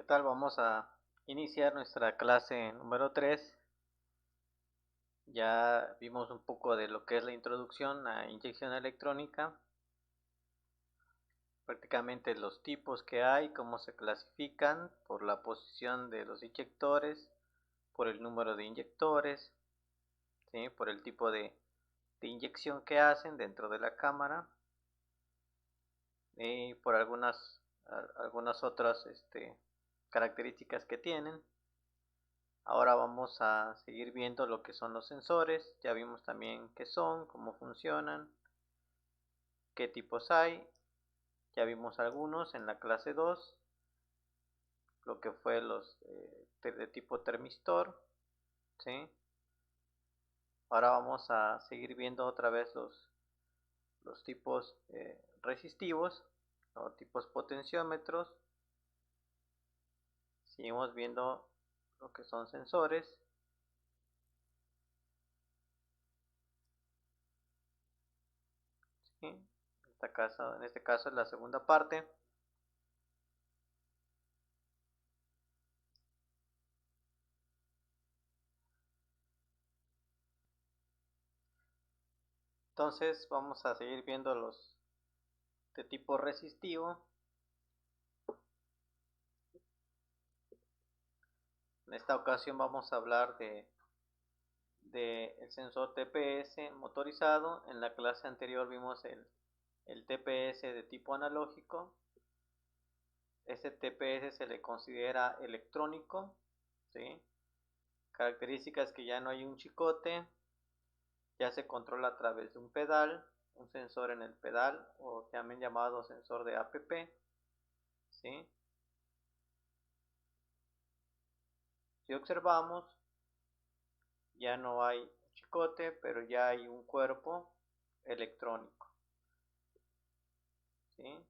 tal? Vamos a iniciar nuestra clase número 3. Ya vimos un poco de lo que es la introducción a inyección electrónica, prácticamente los tipos que hay, cómo se clasifican por la posición de los inyectores, por el número de inyectores, ¿sí? Por el tipo de inyección que hacen dentro de la cámara y por algunas otras características que tienen. Ahora vamos a seguir viendo lo que son los sensores. Ya vimos también qué son, cómo funcionan, qué tipos hay. Ya vimos algunos en la clase 2, lo que fue los de tipo termistor, ¿sí? Ahora vamos a seguir viendo otra vez los tipos resistivos o tipos potenciómetros. Seguimos viendo lo que son sensores. ¿Sí? En este caso es la segunda parte. Entonces vamos a seguir viendo los de tipo resistivo. En esta ocasión vamos a hablar de el sensor TPS motorizado. En la clase anterior vimos el TPS de tipo analógico. Este TPS se le considera electrónico, ¿sí? Características: que ya no hay un chicote, ya se controla a través de un pedal, un sensor en el pedal, o también llamado sensor de APP, ¿sí? Si observamos, ya no hay chicote, pero ya hay un cuerpo electrónico, ¿sí?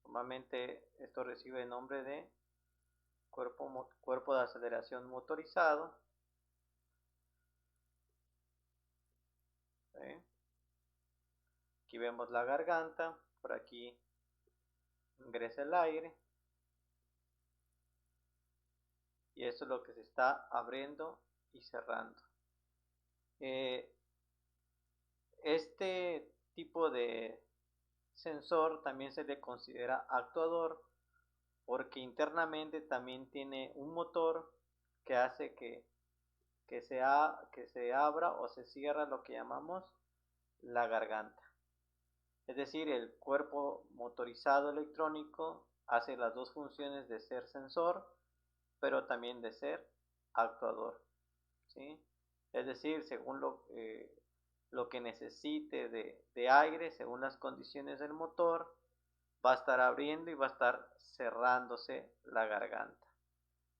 Normalmente esto recibe el nombre de cuerpo de aceleración motorizado, ¿sí? Aquí vemos la garganta, por aquí ingresa el aire y esto es lo que se está abriendo y cerrando. Este tipo de sensor también se le considera actuador, porque internamente también tiene un motor que hace que se abra o se cierra lo que llamamos la garganta. Es decir, el cuerpo motorizado electrónico hace las dos funciones de ser sensor, pero también de ser actuador, ¿sí? Es decir, según lo que necesite de aire, según las condiciones del motor, va a estar abriendo y va a estar cerrándose la garganta.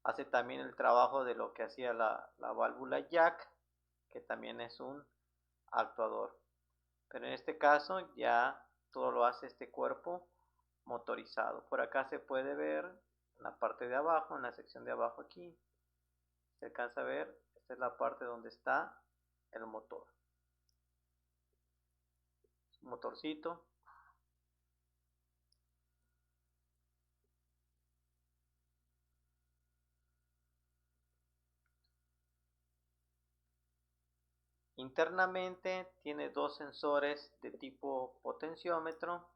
Hace también el trabajo de lo que hacía la válvula jack, que también es un actuador. Pero en este caso ya todo lo hace este cuerpo motorizado. Por acá se puede ver en la parte de abajo, en la sección de abajo aquí, se alcanza a ver, esta es la parte donde está el motor. Un motorcito. Internamente tiene dos sensores de tipo potenciómetro,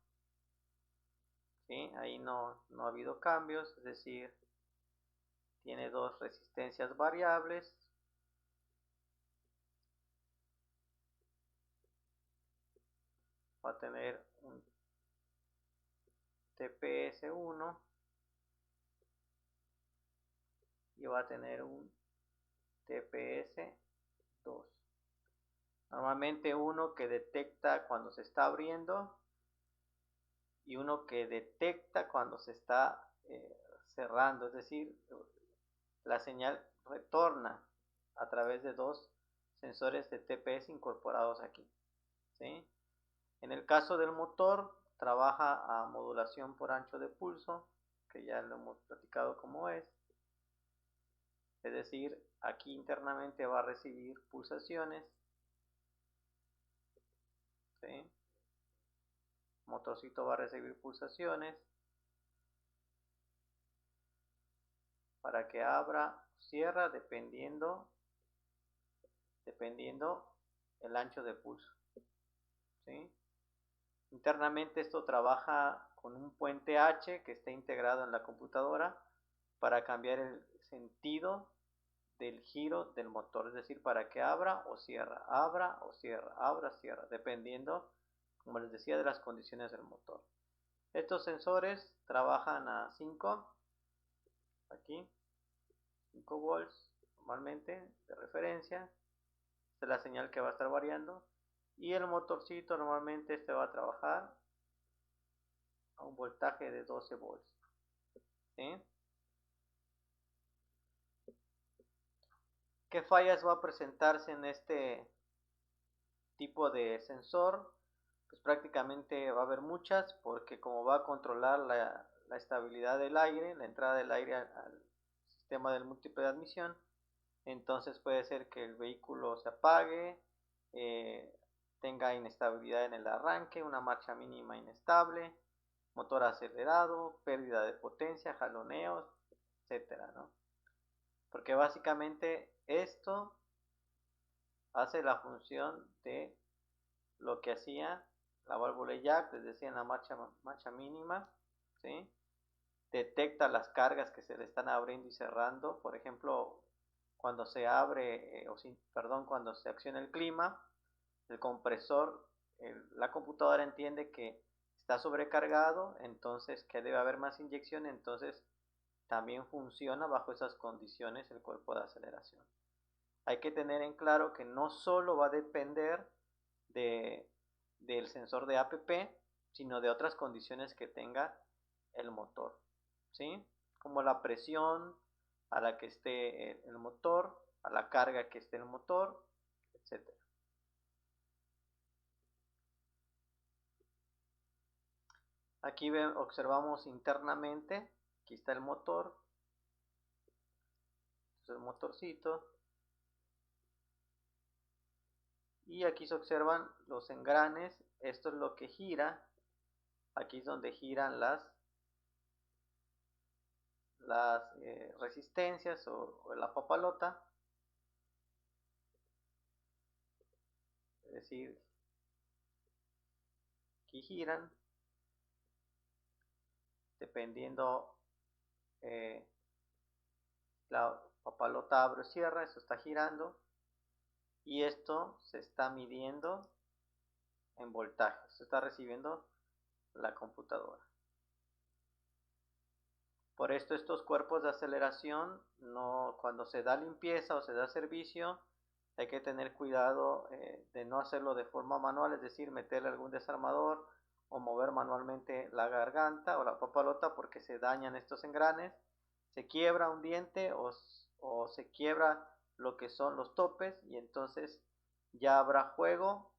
¿sí? Ahí no ha habido cambios, es decir, tiene dos resistencias variables. Va a tener un TPS1 y va a tener un TPS2. Normalmente uno que detecta cuando se está abriendo y uno que detecta cuando se está cerrando, es decir, la señal retorna a través de dos sensores de TPS incorporados aquí, ¿sí? En el caso del motor, trabaja a modulación por ancho de pulso, que ya lo hemos platicado cómo es. Es decir, aquí internamente va a recibir pulsaciones, ¿sí? El motorcito va a recibir pulsaciones para que abra o cierra dependiendo el ancho de pulso, ¿sí? Internamente esto trabaja con un puente H que está integrado en la computadora para cambiar el sentido del giro del motor, es decir, para que abra o cierra, abra, cierra, dependiendo, como les decía, de las condiciones del motor. Estos sensores trabajan a 5, aquí, 5 volts normalmente de referencia. Esta es la señal que va a estar variando. Y el motorcito normalmente este va a trabajar a un voltaje de 12 volts, ¿sí? ¿Qué fallas va a presentarse en este tipo de sensor? Pues prácticamente va a haber muchas, porque como va a controlar la estabilidad del aire, la entrada del aire al sistema del múltiple de admisión, entonces puede ser que el vehículo se apague, tenga inestabilidad en el arranque, una marcha mínima inestable, motor acelerado, pérdida de potencia, jaloneos, etcétera, ¿no? Porque básicamente esto hace la función de lo que hacía la válvula jack, les decía, en la marcha mínima, ¿sí? Detecta las cargas que se le están abriendo y cerrando. Por ejemplo, cuando se abre, cuando se acciona el clima, el compresor, la computadora entiende que está sobrecargado, entonces que debe haber más inyección, entonces también funciona bajo esas condiciones el cuerpo de aceleración. Hay que tener en claro que no solo va a depender del sensor de APP, sino de otras condiciones que tenga el motor, ¿sí? Como la presión a la que esté el motor, a la carga que esté el motor, etc. Aquí observamos internamente, aquí está el motor, este es el motorcito, y aquí se observan los engranes. Esto es lo que gira, aquí es donde giran las resistencias o la papalota, es decir, aquí giran dependiendo la papalota abre o cierra, esto está girando y esto se está midiendo en voltajes, se está recibiendo la computadora. Por esto estos cuerpos de aceleración, cuando se da limpieza o se da servicio, hay que tener cuidado de no hacerlo de forma manual, es decir, meterle algún desarmador o mover manualmente la garganta o la papalota, porque se dañan estos engranes, se quiebra un diente o se quiebra lo que son los topes y entonces ya habrá juego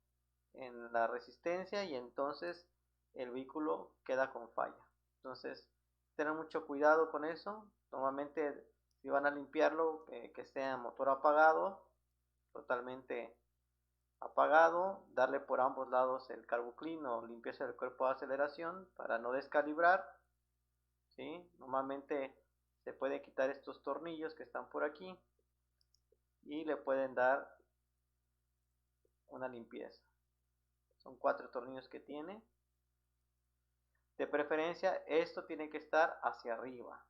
en la resistencia y entonces el vehículo queda con falla. Entonces, tener mucho cuidado con eso. Normalmente, si van a limpiarlo, que sea motor apagado, totalmente apagado, darle por ambos lados el carbuclín o limpieza del cuerpo de aceleración para no descalibrar, ¿sí? Normalmente se puede quitar estos tornillos que están por aquí y le pueden dar una limpieza. Son 4 tornillos que tiene. De preferencia, esto tiene que estar hacia arriba.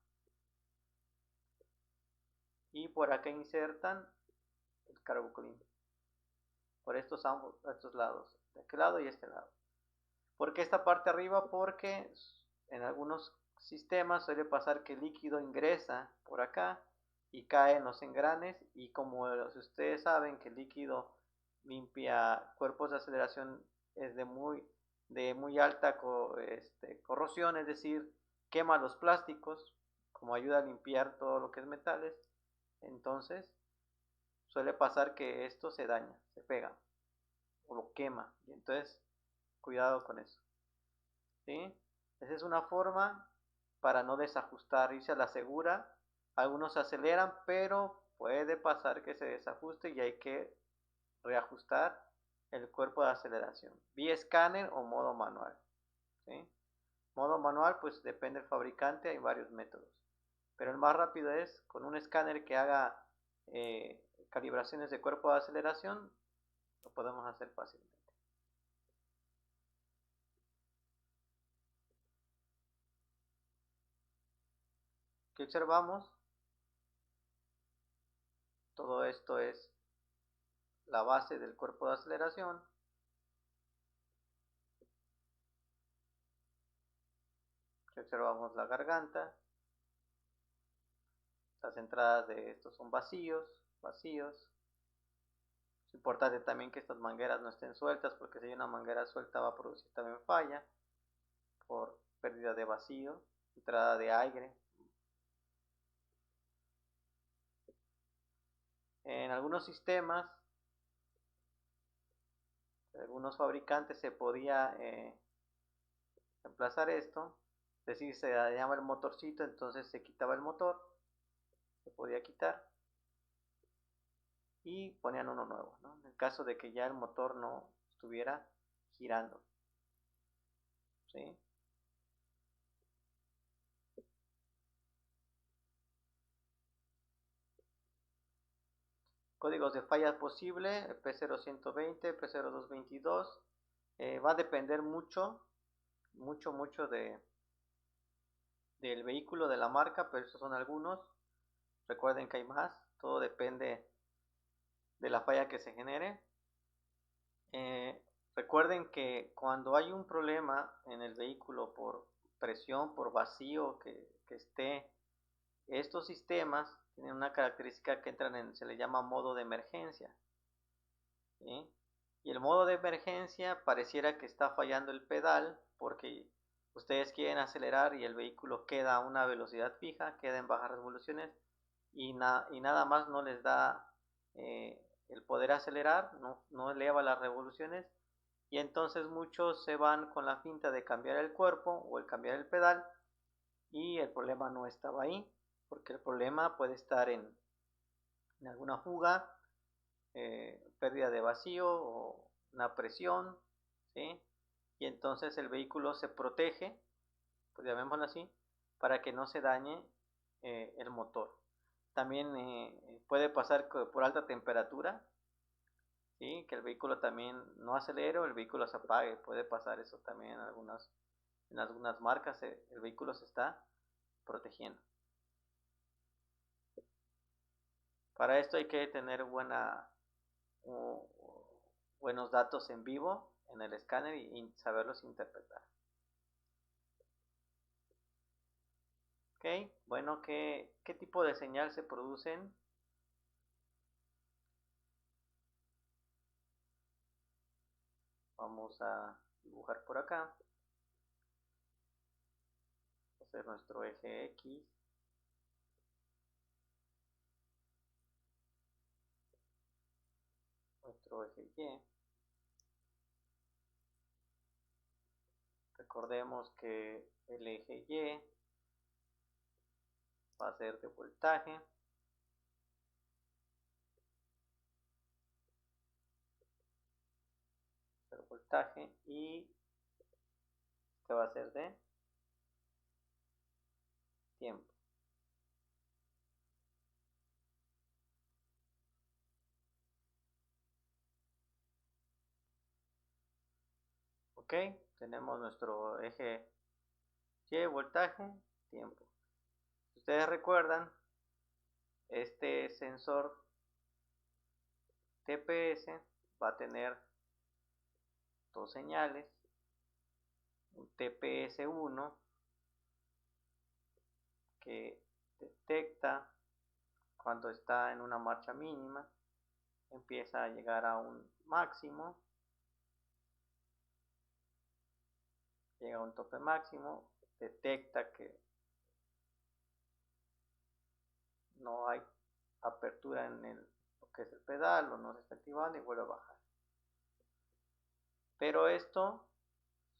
Y por acá insertan el carbuclín. Por estos lados. De aquel lado y este lado. ¿Por qué esta parte arriba? Porque en algunos sistemas suele pasar que el líquido ingresa por acá y cae en los engranes. Y como ustedes saben que el líquido limpia cuerpos de aceleración es de muy alta corrosión, es decir, quema los plásticos, como ayuda a limpiar todo lo que es metales, entonces suele pasar que esto se daña, se pega o lo quema, y entonces cuidado con eso, ¿sí? Esa es una forma para no desajustar, irse a la segura. Algunos aceleran, pero puede pasar que se desajuste y hay que reajustar el cuerpo de aceleración, vía escáner o modo manual, ¿sí? Modo manual, pues depende del fabricante, hay varios métodos, pero el más rápido es con un escáner que haga calibraciones de cuerpo de aceleración, lo podemos hacer fácilmente. ¿Qué observamos? Todo esto es la base del cuerpo de aceleración. Observamos la garganta. Las entradas de estos son vacíos. Es importante también que estas mangueras no estén sueltas, porque si hay una manguera suelta va a producir también falla por pérdida de vacío, entrada de aire. En algunos sistemas, de algunos fabricantes, se podía reemplazar esto, es decir, se dañaba el motorcito, entonces se quitaba el motor, se podía quitar y ponían uno nuevo, ¿no? En el caso de que ya el motor no estuviera girando, ¿sí? Códigos de falla posible, P0120, P0222, va a depender mucho del vehículo, de la marca, pero estos son algunos. Recuerden que hay más, todo depende de la falla que se genere. Recuerden que cuando hay un problema en el vehículo por presión, por vacío que esté, estos sistemas tienen una característica que entran en, se le llama modo de emergencia, ¿sí? Y el modo de emergencia pareciera que está fallando el pedal porque ustedes quieren acelerar y el vehículo queda a una velocidad fija, queda en bajas revoluciones y nada más no les da el poder acelerar, no eleva las revoluciones, y entonces muchos se van con la finta de cambiar el cuerpo o el cambiar el pedal, y el problema no estaba ahí, porque el problema puede estar en alguna fuga, pérdida de vacío o una presión, ¿sí? Y entonces el vehículo se protege, pues llamémoslo así, para que no se dañe el motor. También puede pasar por alta temperatura, ¿sí? Que el vehículo también no acelere o el vehículo se apague. Puede pasar eso también en algunas marcas. El vehículo se está protegiendo. Para esto hay que tener buenos datos en vivo en el escáner y saberlos interpretar. Ok, bueno, ¿qué tipo de señal se producen? Vamos a dibujar por acá. Hacer nuestro eje X. Nuestro eje Y. Recordemos que el eje Y va a ser de voltaje. Y este va a ser de tiempo. Ok, tenemos nuestro eje Y, voltaje, tiempo. Si ustedes recuerdan, este sensor TPS va a tener dos señales, un TPS1 que detecta cuando está en una marcha mínima, empieza a llegar a un máximo, llega a un tope máximo, detecta que no hay apertura en lo que es el pedal o no se está activando y vuelve a bajar. Pero esto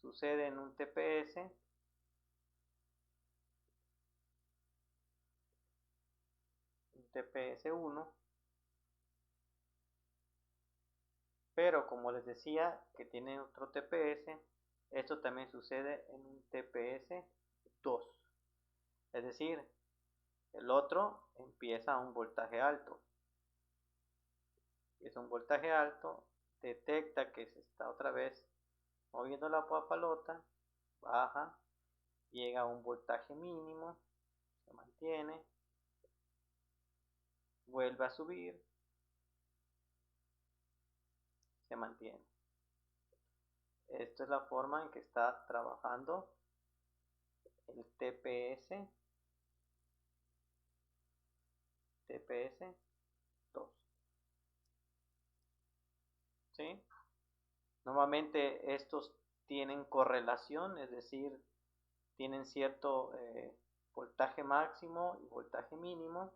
sucede en un TPS TPS1, pero como les decía que tiene otro TPS, esto también sucede en un TPS2. Es decir, El otro empieza a un voltaje alto. Es un voltaje alto, detecta que se está otra vez moviendo la papalota, baja, llega a un voltaje mínimo, se mantiene, vuelve a subir, se mantiene. Esta es la forma en que está trabajando el TPS 2. ¿Sí? Normalmente estos tienen correlación, es decir, tienen cierto voltaje máximo y voltaje mínimo,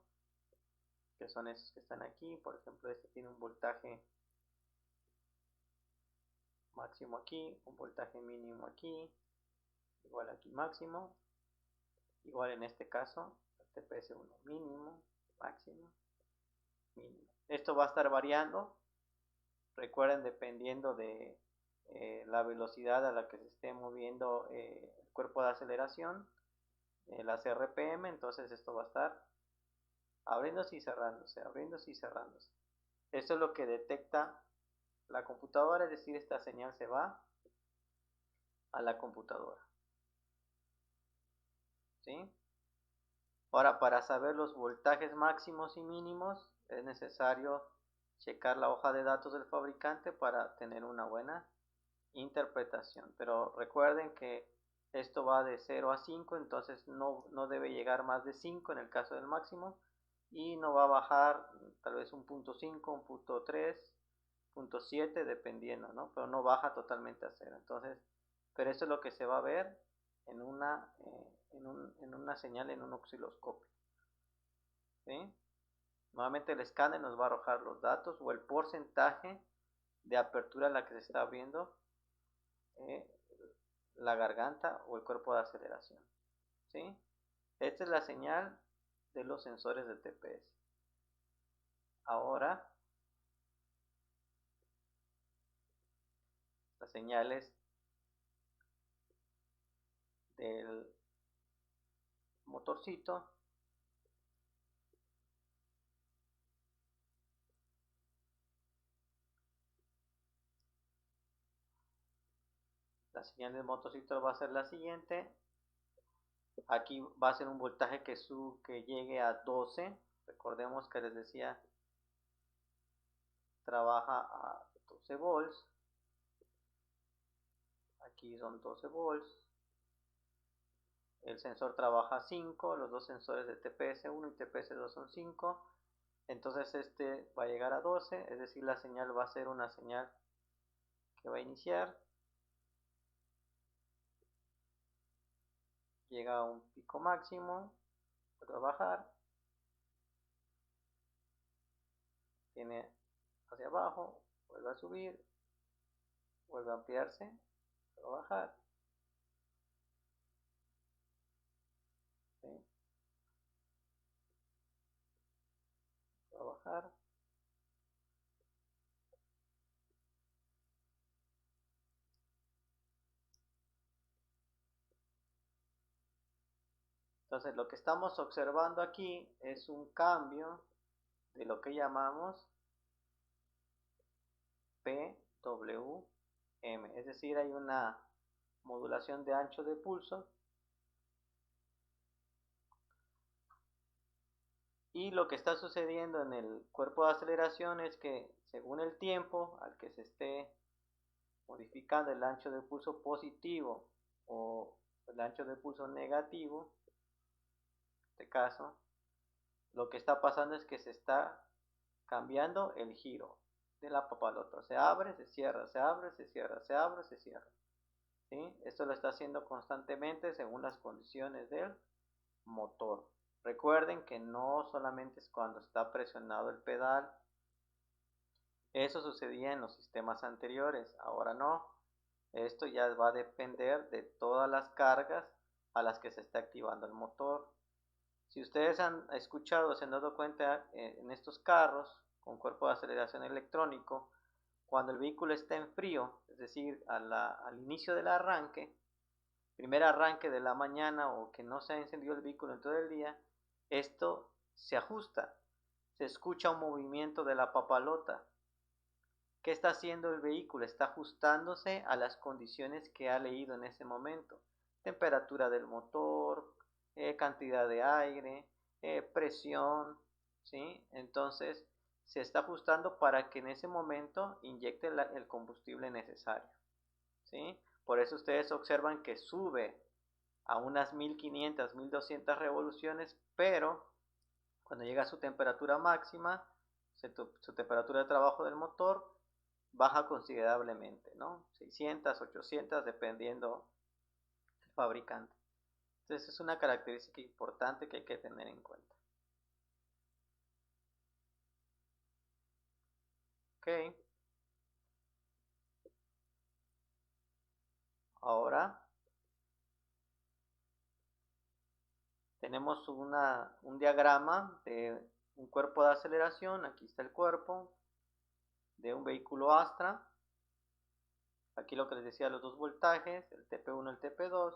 que son esos que están aquí. Por ejemplo, este tiene un voltaje máximo aquí, un voltaje mínimo aquí, igual aquí máximo, igual en este caso, el TPS1 mínimo, máximo, mínimo. Esto va a estar variando, recuerden, dependiendo de la velocidad a la que se esté moviendo el cuerpo de aceleración, las RPM, entonces esto va a estar abriéndose y cerrándose, abriéndose y cerrándose. Esto es lo que detecta la computadora, es decir, esta señal se va a la computadora. ¿Sí? Ahora, para saber los voltajes máximos y mínimos, es necesario checar la hoja de datos del fabricante para tener una buena interpretación. Pero recuerden que esto va de 0 a 5, entonces no debe llegar más de 5 en el caso del máximo, y no va a bajar tal vez un punto 5, un punto 3, punto 7, dependiendo, ¿no? Pero no baja totalmente a 0. Entonces, pero esto es lo que se va a ver en una señal en un osciloscopio. ¿Sí? Nuevamente el escáner nos va a arrojar los datos o el porcentaje de apertura a la que se está abriendo eh, la garganta o el cuerpo de aceleración. ¿Sí? Esta es la señal de los sensores del TPS. Ahora, las señales del motorcito. La señal del motorcito va a ser la siguiente. Aquí va a ser un voltaje que llegue a 12. Recordemos que les decía, trabaja a 12 volts. Aquí son 12 volts. El sensor trabaja a 5. Los dos sensores de TPS1 y TPS2 son 5. Entonces este va a llegar a 12. Es decir, la señal va a ser una señal que va a iniciar. Llega a un pico máximo. Vuelve a bajar. Tiene hacia abajo. Vuelve a subir. Vuelve a ampliarse. Vuelve a bajar. ¿Sí? Vuelve a bajar. Entonces lo que estamos observando aquí es un cambio de lo que llamamos PWM, es decir, hay una modulación de ancho de pulso, y lo que está sucediendo en el cuerpo de aceleración es que según el tiempo al que se esté modificando el ancho de pulso positivo o el ancho de pulso negativo, en este caso, lo que está pasando es que se está cambiando el giro de la papalota. Se abre, se cierra, se abre, se cierra, se abre, se cierra. ¿Sí? Esto lo está haciendo constantemente según las condiciones del motor. Recuerden que no solamente es cuando está presionado el pedal. Eso sucedía en los sistemas anteriores, ahora no. Esto ya va a depender de todas las cargas a las que se está activando el motor. Si ustedes han escuchado, se han dado cuenta en estos carros con cuerpo de aceleración electrónico, cuando el vehículo está en frío, es decir, al inicio del arranque, primer arranque de la mañana o que no se ha encendido el vehículo en todo el día, esto se ajusta, se escucha un movimiento de la papalota. ¿Qué está haciendo el vehículo? Está ajustándose a las condiciones que ha leído en ese momento. Temperatura del motor, cantidad de aire, presión, ¿sí? Entonces se está ajustando para que en ese momento inyecte el combustible necesario, ¿sí? Por eso ustedes observan que sube a unas 1500, 1200 revoluciones, pero cuando llega a su temperatura máxima, su temperatura de trabajo del motor, baja considerablemente, ¿no? 600, 800, dependiendo del fabricante. Entonces es una característica importante que hay que tener en cuenta. Ok. Ahora tenemos un diagrama de un cuerpo de aceleración. Aquí está el cuerpo de un vehículo Astra. Aquí lo que les decía, los dos voltajes, el TP1 y el TP2.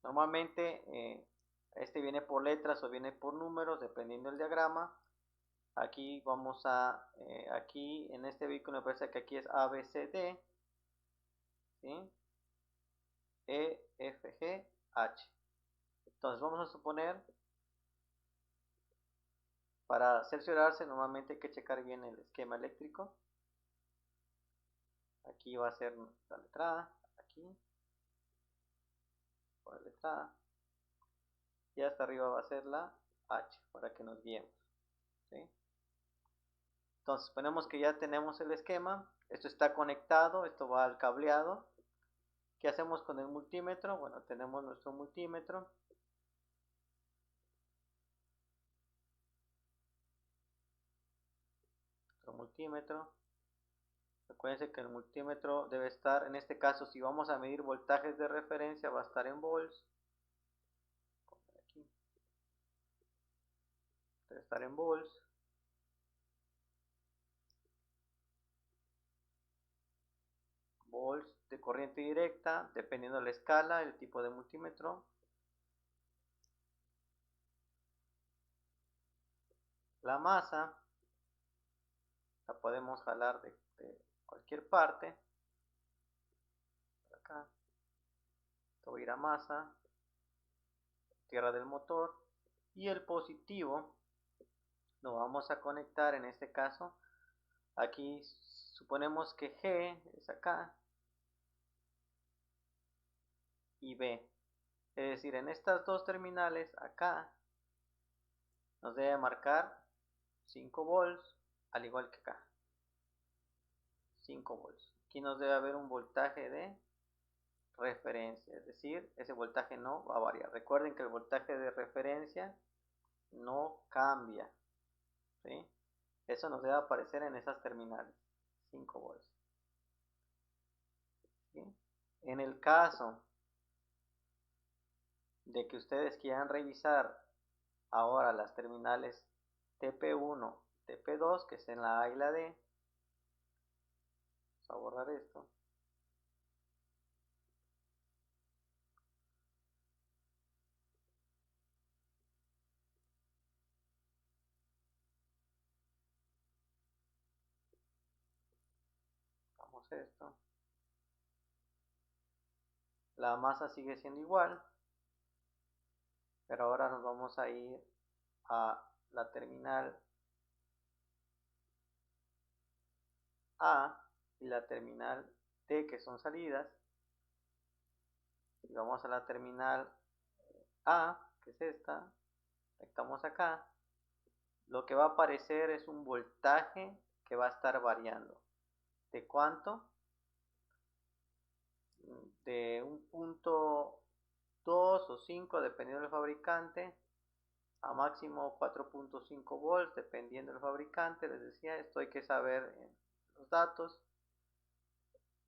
Normalmente este viene por letras o viene por números, dependiendo del diagrama. Aquí vamos aquí en este vehículo me parece que aquí es ABCD, ¿sí? E, F, G, H. Entonces vamos a suponer, para cerciorarse normalmente hay que checar bien el esquema eléctrico. Aquí va a ser la letra A, aquí, por la letra A, y hasta arriba va a ser la H, para que nos guiemos, ¿sí? Entonces suponemos que ya tenemos el esquema, esto está conectado, esto va al cableado. ¿Qué hacemos con el multímetro? Bueno, tenemos nuestro multímetro. Multímetro. Recuerden que el multímetro debe estar, en este caso, si vamos a medir voltajes de referencia, va a estar en volts. Aquí. Debe estar en volts. Volts de corriente directa, dependiendo de la escala, el tipo de multímetro. La masa la podemos jalar de cualquier parte. Por acá. Esto va a ir a masa, tierra del motor. Y el positivo lo vamos a conectar, en este caso, aquí suponemos que G es acá y B. Es decir, en estas dos terminales acá nos debe marcar 5 volts, al igual que acá. 5 volts. Aquí nos debe haber un voltaje de referencia, es decir, ese voltaje no va a variar. Recuerden que el voltaje de referencia no cambia, ¿sí? Eso nos debe aparecer en esas terminales, 5 volts. ¿Sí? En el caso de que ustedes quieran revisar ahora las terminales TP1, TP2, que es en la A y la D, vamos a borrar esto. Vamos a esto. La masa sigue siendo igual, pero ahora nos vamos a ir a la terminal A y la terminal T, que son salidas, y vamos a la terminal A, que es esta, conectamos acá. Lo que va a aparecer es un voltaje que va a estar variando. ¿De cuánto? De un punto 2 o 5 dependiendo del fabricante, a máximo 4.5 volts dependiendo del fabricante. Les decía, esto hay que saber los datos.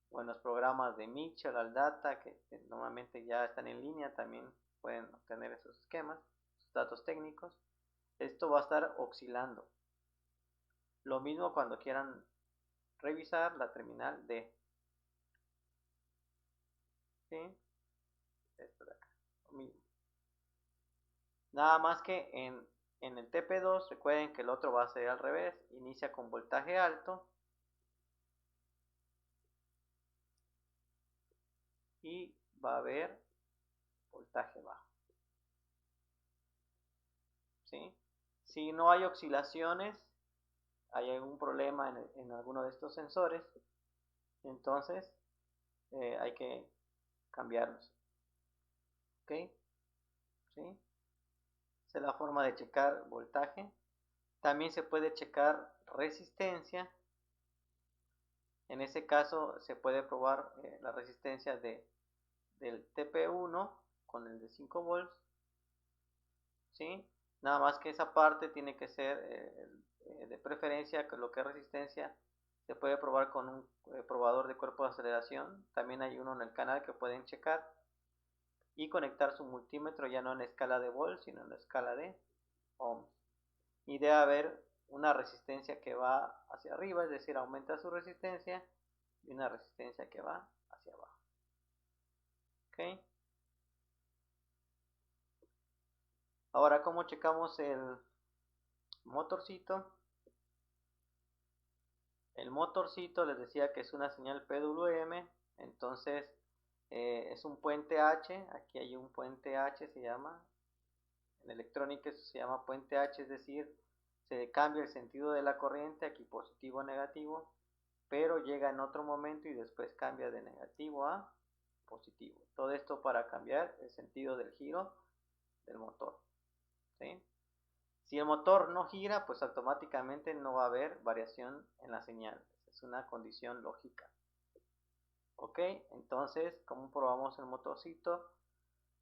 Buenos programas de Mitchell, Aldata, que normalmente ya están en línea, también pueden obtener esos esquemas, esos datos técnicos. Esto va a estar oscilando. Lo mismo cuando quieran revisar la terminal D. ¿Sí? Esto de acá, lo mismo. Nada más que en el TP2, recuerden que el otro va a ser al revés, inicia con voltaje alto y va a haber voltaje bajo. ¿Sí? Si no hay oscilaciones, hay algún problema en alguno de estos sensores, entonces hay que cambiarlos. ¿Ok? ¿Sí? Esa es la forma de checar voltaje. También se puede checar resistencia. En ese caso se puede probar la resistencia del TP1 con el de 5 volts. ¿Sí? Nada más que esa parte tiene que ser de preferencia, que lo que es resistencia se puede probar con un probador de cuerpo de aceleración. También hay uno en el canal que pueden checar y conectar su multímetro ya no en escala de volts, sino en la escala de ohms. Y debe haber una resistencia que va hacia arriba, es decir, aumenta su resistencia, y una resistencia que va hacia abajo. ¿Ok? Ahora, ¿cómo checamos el motorcito? El motorcito les decía que es una señal PWM, entonces es un puente H, aquí hay un puente H, se llama, en electrónica eso se llama puente H, es decir, se cambia el sentido de la corriente, aquí positivo a negativo, pero llega en otro momento y después cambia de negativo a positivo. Todo esto para cambiar el sentido del giro del motor. ¿Sí? Si el motor no gira, pues automáticamente no va a haber variación en la señal. Es una condición lógica. Ok, entonces, ¿cómo probamos el motorcito?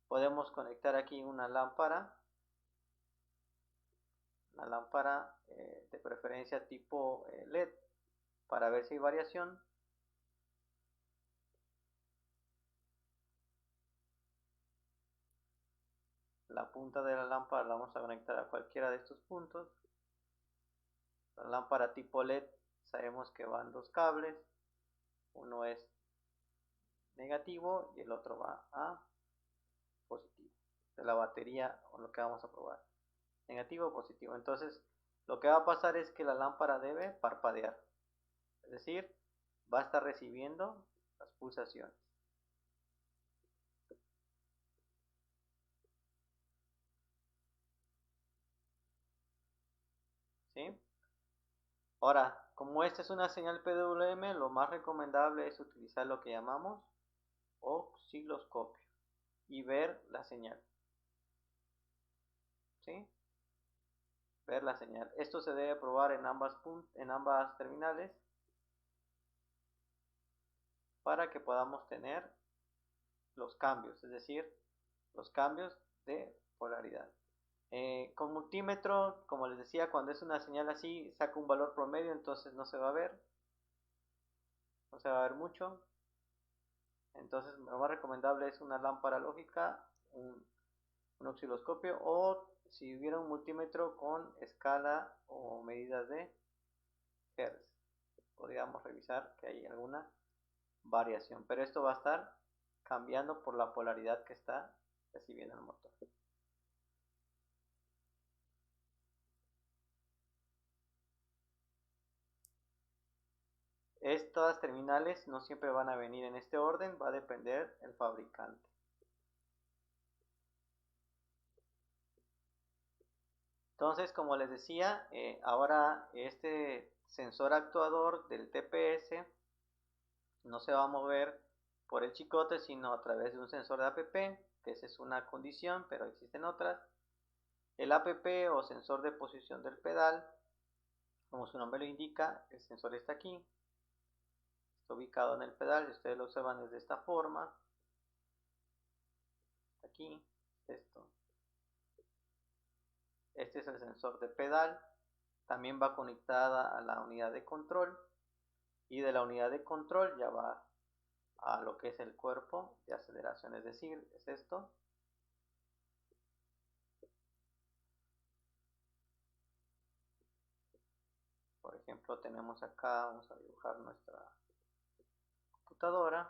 Podemos conectar aquí una lámpara de preferencia tipo LED para ver si hay variación. La punta de la lámpara la vamos a conectar a cualquiera de estos puntos. La lámpara tipo LED sabemos que van dos cables, uno es negativo y el otro va a positivo. De la batería o lo que vamos a probar, negativo o positivo. Entonces lo que va a pasar es que la lámpara debe parpadear, es decir, va a estar recibiendo las pulsaciones. ¿Sí? Ahora, como esta es una señal PWM, lo más recomendable es utilizar lo que llamamos osciloscopio y ver la señal. ¿Sí? Ver la señal. Esto se debe probar en ambas terminales para que podamos tener los cambios, es decir, los cambios de polaridad. Con multímetro, como les decía, cuando es una señal así, saca un valor promedio, entonces no se va a ver, no se va a ver mucho. Entonces, lo más recomendable es una lámpara lógica, un osciloscopio, o si hubiera un multímetro con escala o medidas de Hertz, podríamos revisar que hay alguna variación, pero esto va a estar cambiando por la polaridad que está recibiendo el motor. Estas terminales no siempre van a venir en este orden, va a depender el fabricante. Entonces, como les decía, ahora este sensor actuador del TPS no se va a mover por el chicote, sino a través de un sensor de APP, que esa es una condición, pero existen otras. El APP o sensor de posición del pedal, como su nombre lo indica, el sensor está aquí, está ubicado en el pedal, si ustedes lo observan es de esta forma, aquí, esto. Este es el sensor de pedal, también va conectada a la unidad de control y de la unidad de control ya va a lo que es el cuerpo de aceleración, es decir, es esto. Por ejemplo, tenemos acá, vamos a dibujar nuestra computadora.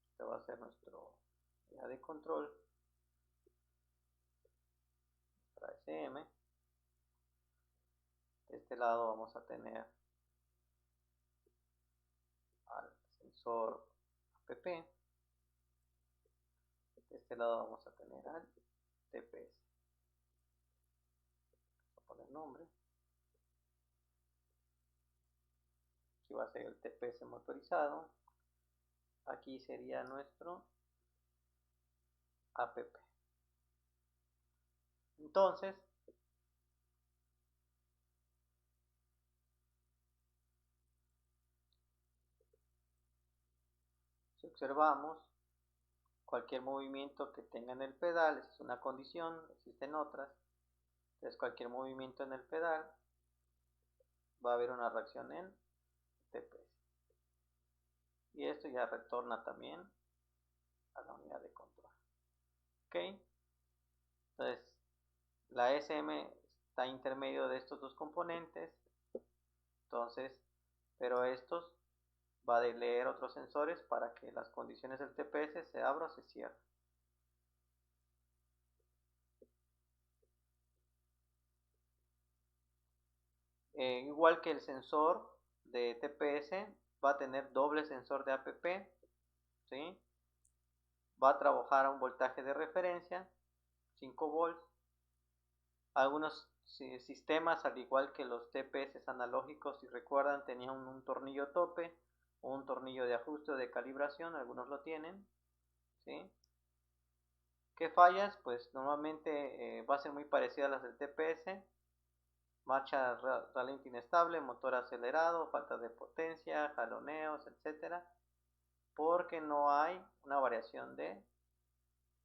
Este va a ser nuestro unidad de control. SM. De este lado vamos a tener al sensor APP. De este lado vamos a tener al TPS. Vamos a poner nombre. Aquí va a ser el TPS motorizado. Aquí sería nuestro APP. Entonces, si observamos cualquier movimiento que tenga en el pedal, esa es una condición, existen otras. Entonces, cualquier movimiento en el pedal va a haber una reacción en TPS. Y esto ya retorna también a la unidad de control. Ok, entonces la SM está intermedio de estos dos componentes. Entonces, pero estos va a leer otros sensores para que las condiciones del TPS se abra o se cierre. Igual que el sensor de TPS va a tener doble sensor de APP, ¿sí? Va a trabajar a un voltaje de referencia, 5 volts. Algunos sistemas, al igual que los TPS analógicos, si recuerdan, tenían un tornillo tope o un tornillo de ajuste o de calibración, algunos lo tienen, ¿sí? ¿Qué fallas? Pues normalmente va a ser muy parecida a las del TPS. Marcha realmente inestable, motor acelerado, falta de potencia, jaloneos, etcétera, porque no hay una variación de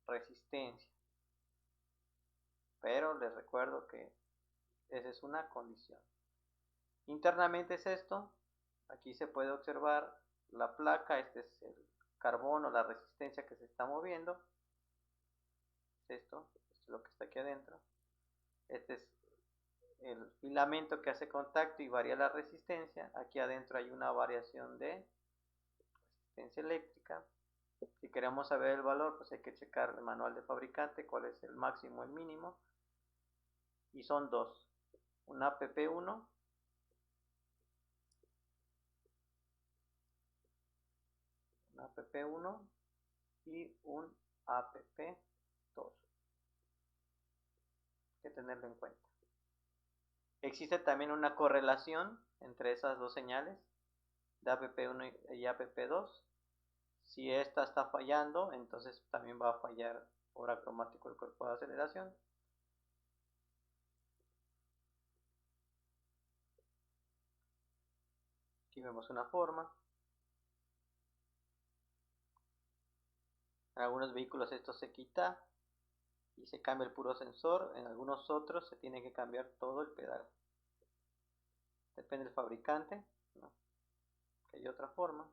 resistencia. Pero les recuerdo que esa es una condición. Internamente es esto. Aquí se puede observar la placa. Este es el carbón o la resistencia que se está moviendo. Esto es lo que está aquí adentro. Este es el filamento que hace contacto y varía la resistencia. Aquí adentro hay una variación de resistencia eléctrica. Si queremos saber el valor, pues hay que checar el manual de fabricante, cuál es el máximo o el mínimo. Y son dos, un APP1 y un APP2. Hay que tenerlo en cuenta. Existe también una correlación entre esas dos señales de APP1 y APP2. Si esta está fallando, entonces también va a fallar hora cromático el cuerpo de aceleración. Aquí vemos una forma. En algunos vehículos esto se quita y se cambia el puro sensor. En algunos otros se tiene que cambiar todo el pedal. Depende del fabricante, ¿no? Que hay otra forma.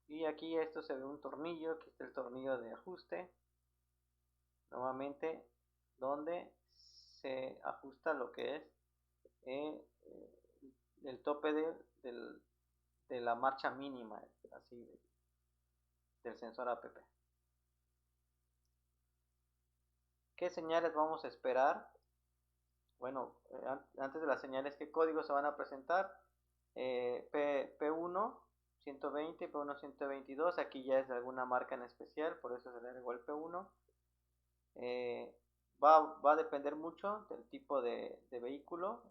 Y aquí esto se ve un tornillo. Aquí está el tornillo de ajuste. Nuevamente, donde se ajusta lo que es el tope de la marcha mínima, así, del sensor APP. ¿Qué señales vamos a esperar? Bueno, antes de las señales, ¿qué códigos se van a presentar? P1 120, P1 122, aquí ya es de alguna marca en especial, por eso se le agregó el P1. Va a depender mucho del tipo de vehículo,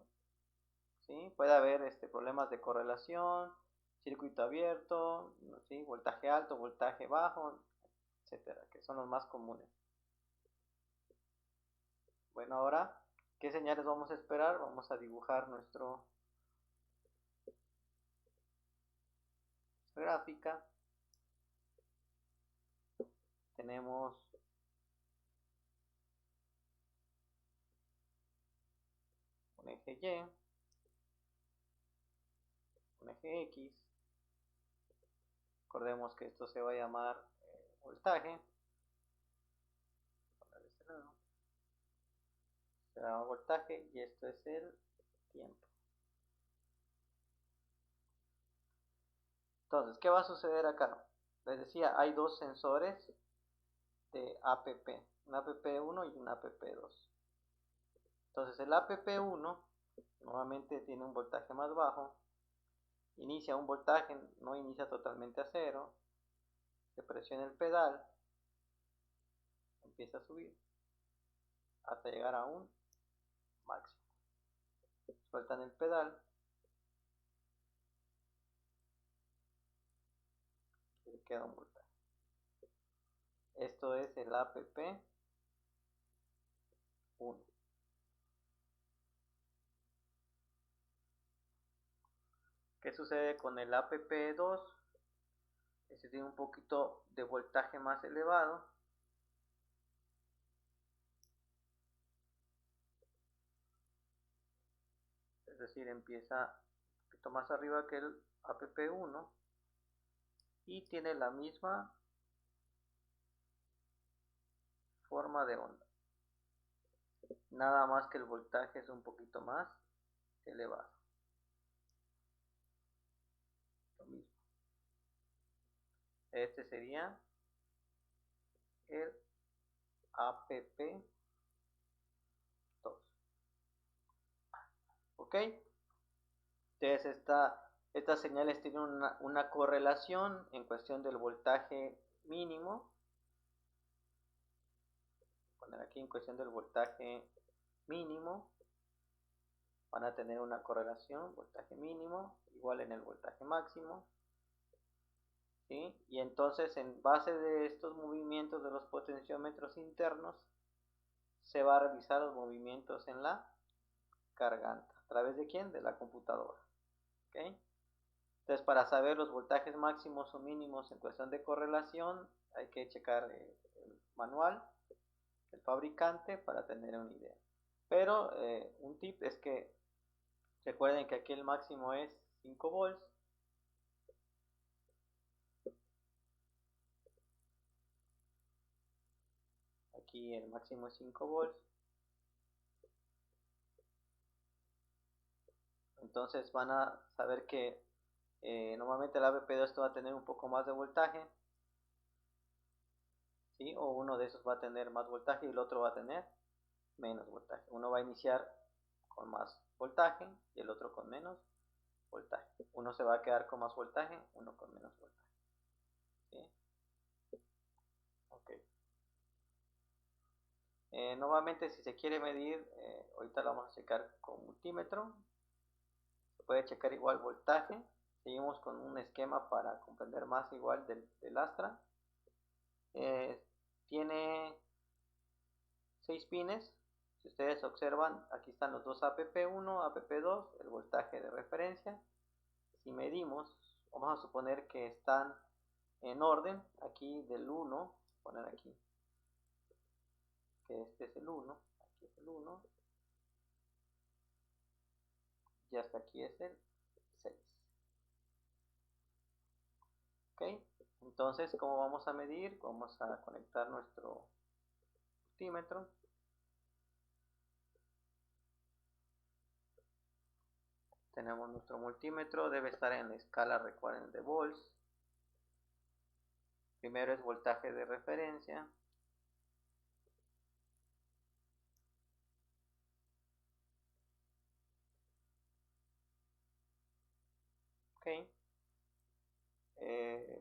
¿sí? Puede haber problemas de correlación, circuito abierto, ¿sí? Voltaje alto, voltaje bajo, etcétera, que son los más comunes. Bueno, ahora, ¿qué señales vamos a esperar? Vamos a dibujar nuestra gráfica. Tenemos un eje Y, un eje X. Recordemos que esto se va a llamar voltaje. De este lado. Será voltaje y esto es el tiempo. Entonces, ¿qué va a suceder acá? Les decía, hay dos sensores de APP, un APP1 y un APP2. Entonces el APP1 nuevamente tiene un voltaje más bajo, inicia un voltaje, no inicia totalmente a cero, se presiona el pedal, empieza a subir hasta llegar a un máximo. Sueltan el pedal, y queda un voltaje. Esto es el APP1. ¿Qué sucede con el APP2? Este tiene un poquito de voltaje más elevado. Es decir, empieza un poquito más arriba que el APP1 y tiene la misma forma de onda. Nada más que el voltaje es un poquito más elevado. Lo mismo. Este sería el APP2. ¿Ok? Entonces estas señales tienen una correlación en cuestión del voltaje mínimo. Voy a poner aquí en cuestión del voltaje mínimo. Van a tener una correlación, voltaje mínimo igual en el voltaje máximo. ¿Sí? Y entonces en base de estos movimientos de los potenciómetros internos se va a revisar los movimientos en la cargante. ¿A través de quién? De la computadora. ¿Okay? Entonces para saber los voltajes máximos o mínimos en cuestión de correlación hay que checar el manual del fabricante para tener una idea. Pero un tip es que recuerden que aquí el máximo es 5 volts. Aquí el máximo es 5 volts. Entonces van a saber que normalmente el ABP2 va a tener un poco más de voltaje. ¿Sí? O uno de esos va a tener más voltaje y el otro va a tener menos voltaje. Uno va a iniciar con más voltaje y el otro con menos voltaje. Uno se va a quedar con más voltaje, uno con menos voltaje. ¿Sí? Okay. Nuevamente si se quiere medir, ahorita lo vamos a checar con multímetro. Se puede checar igual voltaje. Seguimos con un esquema para comprender más igual del Astra. Tiene 6 pines. Si ustedes observan, aquí están los dos APP1, APP2, el voltaje de referencia. Si medimos, vamos a suponer que están en orden, aquí del 1, poner aquí, que este es el 1, aquí es el 1, y hasta aquí es el 6. Ok, entonces, ¿cómo vamos a medir? Vamos a conectar nuestro multímetro. Tenemos nuestro multímetro, debe estar en la escala, recuerden, de volts. Primero es voltaje de referencia. Ok.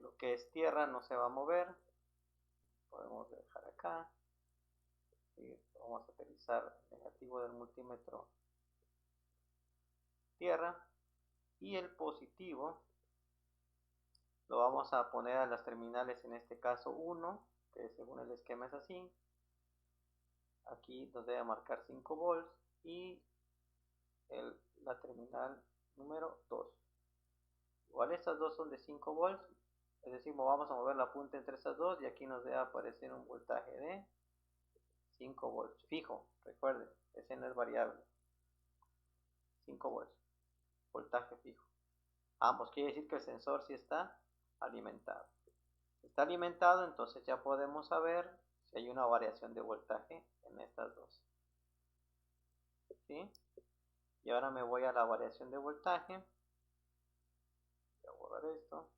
Lo que es tierra no se va a mover. Podemos dejar acá. Y vamos a utilizar el negativo del multímetro tierra. Y el positivo lo vamos a poner a las terminales, en este caso 1, que según el esquema es así. Aquí nos debe marcar 5 volts y la terminal número 2. Igual estas dos son de 5 volts, es decir, vamos a mover la punta entre estas dos y aquí nos debe aparecer un voltaje de 5 volts, fijo, recuerden, ese no es variable. 5 volts, voltaje fijo. Ambos, quiere decir que el sensor sí está alimentado. Si está alimentado, entonces ya podemos saber si hay una variación de voltaje en estas dos. ¿Sí? Y ahora me voy a la variación de voltaje. Voy a borrar esto.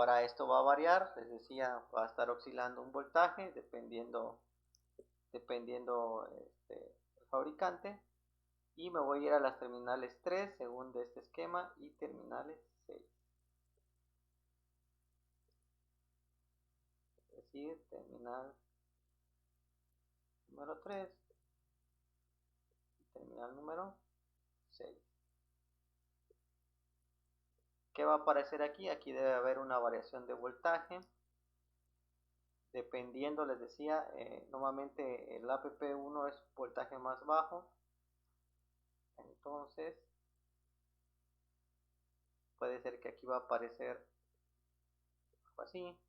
Ahora esto va a variar, les decía, va a estar oscilando un voltaje dependiendo el fabricante. Y me voy a ir a las terminales 3 según de este esquema y terminales 6. Es decir, terminal número 3 y terminal número 6. ¿Qué va a aparecer aquí? Aquí debe haber una variación de voltaje. Dependiendo, les decía, normalmente el APP1 es voltaje más bajo. Entonces, puede ser que aquí va a aparecer algo así.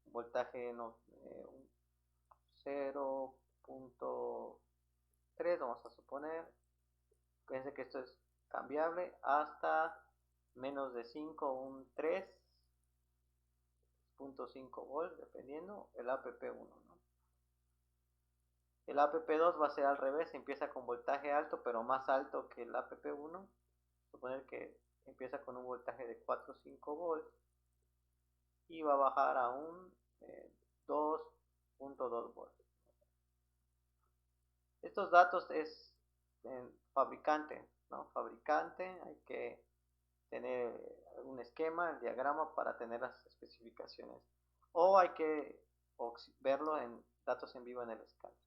Voltaje 0.3, vamos a suponer. Fíjense que esto es cambiable hasta menos de 5, un 3.5 volts, dependiendo el APP1, ¿no? El APP2 va a ser al revés, empieza con voltaje alto, pero más alto que el APP1. Suponer que empieza con un voltaje de 4 o 5 volts y va a bajar a un 2.2 volts. Estos datos es fabricante, ¿no? Fabricante, hay que tener algún esquema, el diagrama para tener las especificaciones. O hay que verlo en datos en vivo en el escáner.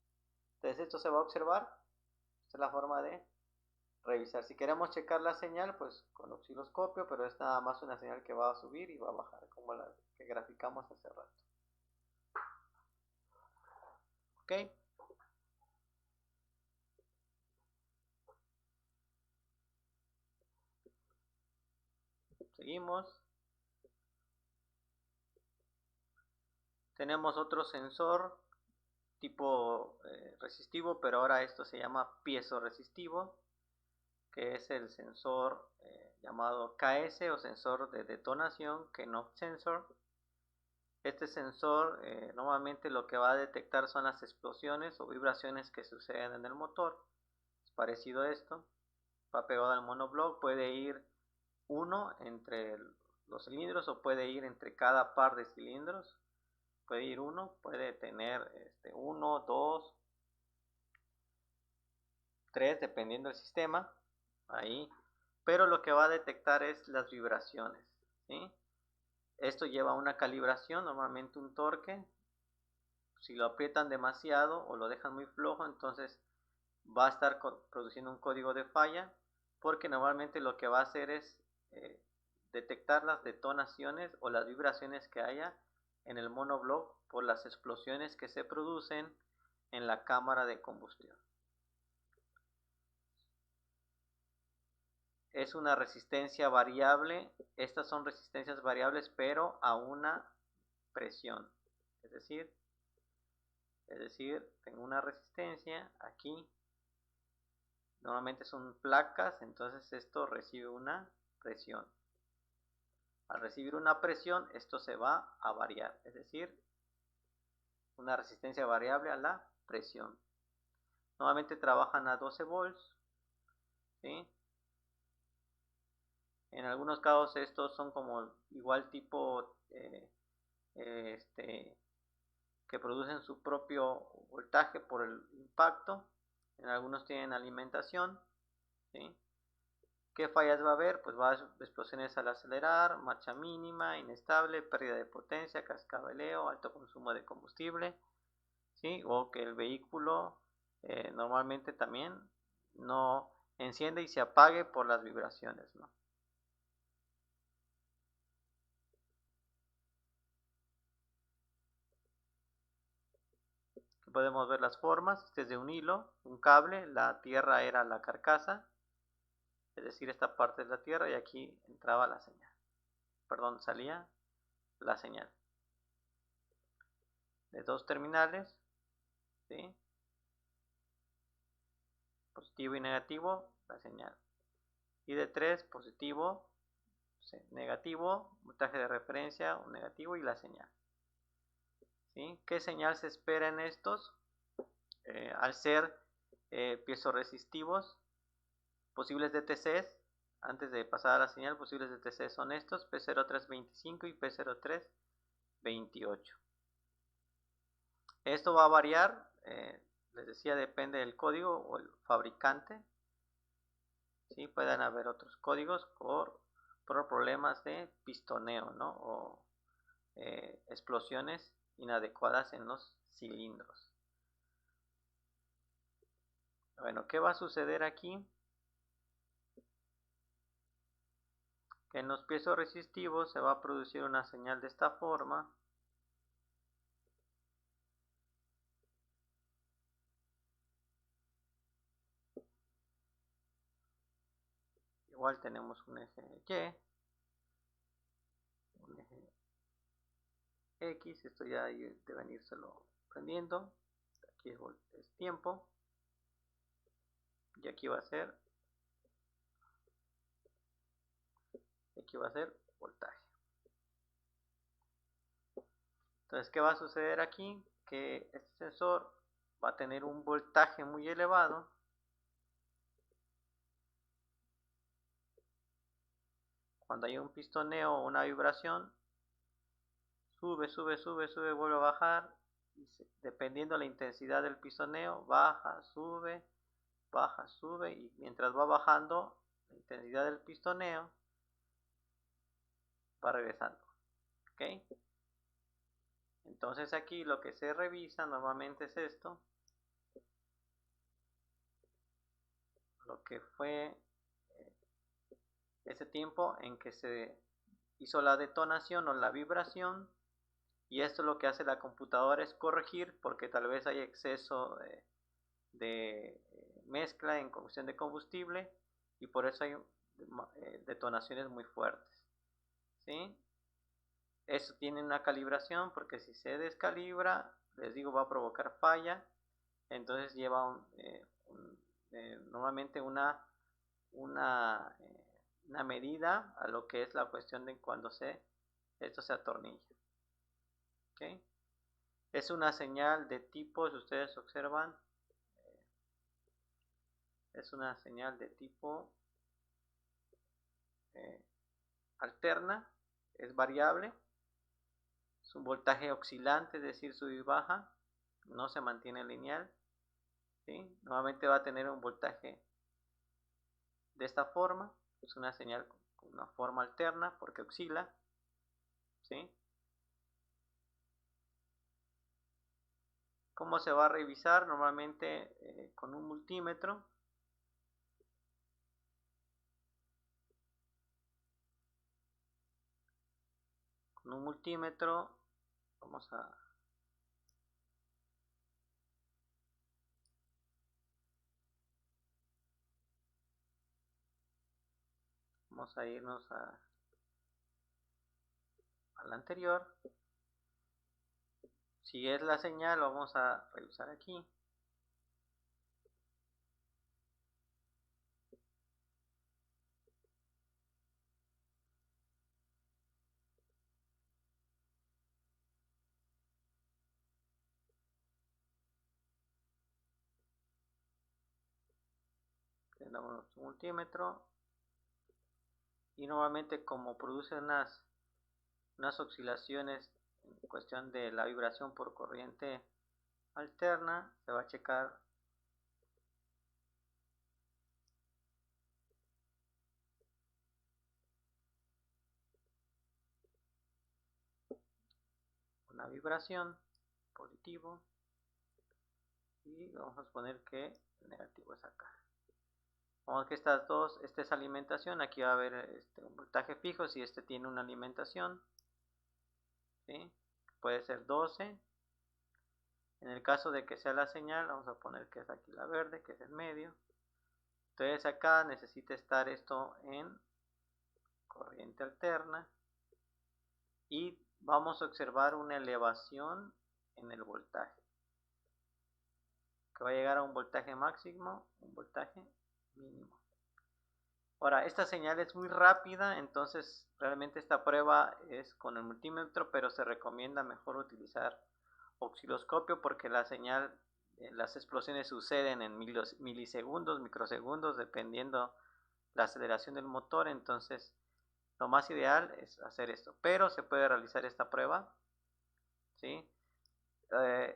Entonces esto se va a observar. Esta es la forma de revisar. Si queremos checar la señal, pues con osciloscopio, pero es nada más una señal que va a subir y va a bajar, como la que graficamos hace rato. ¿Ok? Seguimos. Tenemos otro sensor tipo resistivo, pero ahora esto se llama piezoresistivo, que es el sensor llamado KS o sensor de detonación, Knob sensor. Este sensor normalmente lo que va a detectar son las explosiones o vibraciones que suceden en el motor. Es parecido a esto. Va pegado al monoblock, puede ir uno entre los cilindros o puede ir entre cada par de cilindros. Puede ir uno, puede tener 1, 2, 3, dependiendo del sistema. Ahí. Pero lo que va a detectar es las vibraciones, ¿sí? Esto lleva una calibración, normalmente un torque. Si lo aprietan demasiado o lo dejan muy flojo, entonces va a estar produciendo un código de falla, porque normalmente lo que va a hacer es detectar las detonaciones o las vibraciones que haya en el monoblock por las explosiones que se producen en la cámara de combustión. Es una resistencia variable. Estas son resistencias variables, pero a una presión. Es decir, tengo una resistencia aquí. Normalmente son placas, entonces esto recibe una presión. Al recibir una presión, esto se va a variar. Es decir, una resistencia variable a la presión. Normalmente trabajan a 12 volts. ¿Sí? En algunos casos estos son como igual tipo que producen su propio voltaje por el impacto. En algunos tienen alimentación. ¿Sí? ¿Qué fallas va a haber? Pues va a haber explosiones al acelerar, marcha mínima, inestable, pérdida de potencia, cascabeleo, alto consumo de combustible. ¿Sí? O que el vehículo normalmente también no enciende y se apague por las vibraciones, ¿no? Podemos ver las formas. Este es de un hilo, un cable, la tierra era la carcasa, es decir, esta parte es la tierra y aquí entraba la señal, perdón, salía la señal. De dos terminales, ¿sí? Positivo y negativo, la señal. Y de tres, positivo, negativo, voltaje de referencia, un negativo y la señal. ¿Sí? ¿Qué señal se espera en estos? Al ser piezoresistivos, posibles DTCs, antes de pasar a la señal, posibles de TC son estos, P0325 y P0328. Esto va a variar, les decía, depende del código o el fabricante. ¿Sí? Pueden haber otros códigos por problemas de pistoneo, ¿no? O explosiones inadecuadas en los cilindros. Bueno, ¿qué va a suceder aquí? Que en los piezoresistivos se va a producir una señal de esta forma. Igual tenemos un eje Y, un eje X, esto ya deben írselo prendiendo. Aquí es tiempo. Y aquí va a ser voltaje. Entonces, ¿qué va a suceder aquí? Que este sensor va a tener un voltaje muy elevado. Cuando hay un pistoneo o una vibración, sube, vuelve a bajar. Y dependiendo de la intensidad del pistoneo, baja, sube, y mientras va bajando la intensidad del pistoneo, va regresando. ¿Ok? Entonces aquí lo que se revisa normalmente es esto. Lo que fue ese tiempo en que se hizo la detonación o la vibración. Y esto lo que hace la computadora es corregir porque tal vez hay exceso de mezcla en combustión de combustible y por eso hay detonaciones muy fuertes. ¿Sí? Eso tiene una calibración porque si se descalibra, les digo, va a provocar falla. Entonces lleva normalmente una medida a lo que es la cuestión de cuando esto se atornilla. ¿Okay? Es una señal de tipo, si ustedes observan, es una señal de tipo alterna, es variable, es un voltaje oscilante, es decir, sube y baja, no se mantiene lineal. ¿Sí? Nuevamente va a tener un voltaje de esta forma, es una señal con una forma alterna porque oscila. ¿Sí? ¿Cómo se va a revisar? Normalmente con un multímetro. Con un multímetro vamos a irnos al anterior. Si es la señal, vamos a revisar aquí. Tenemos un multímetro y normalmente como produce unas oscilaciones en cuestión de la vibración por corriente alterna, se va a checar una vibración positivo y vamos a suponer que el negativo es acá. Vamos que estas dos, esta es alimentación, aquí va a haber un voltaje fijo si este tiene una alimentación. ¿Sí? Puede ser 12. En el caso de que sea la señal, vamos a poner que es aquí la verde, que es el medio. Entonces acá necesita estar esto en corriente alterna. Y vamos a observar una elevación en el voltaje. Que va a llegar a un voltaje máximo, un voltaje mínimo. Ahora, esta señal es muy rápida, entonces realmente esta prueba es con el multímetro, pero se recomienda mejor utilizar osciloscopio porque la señal, las explosiones suceden en milisegundos, microsegundos, dependiendo la aceleración del motor. Entonces lo más ideal es hacer esto, pero se puede realizar esta prueba, ¿sí?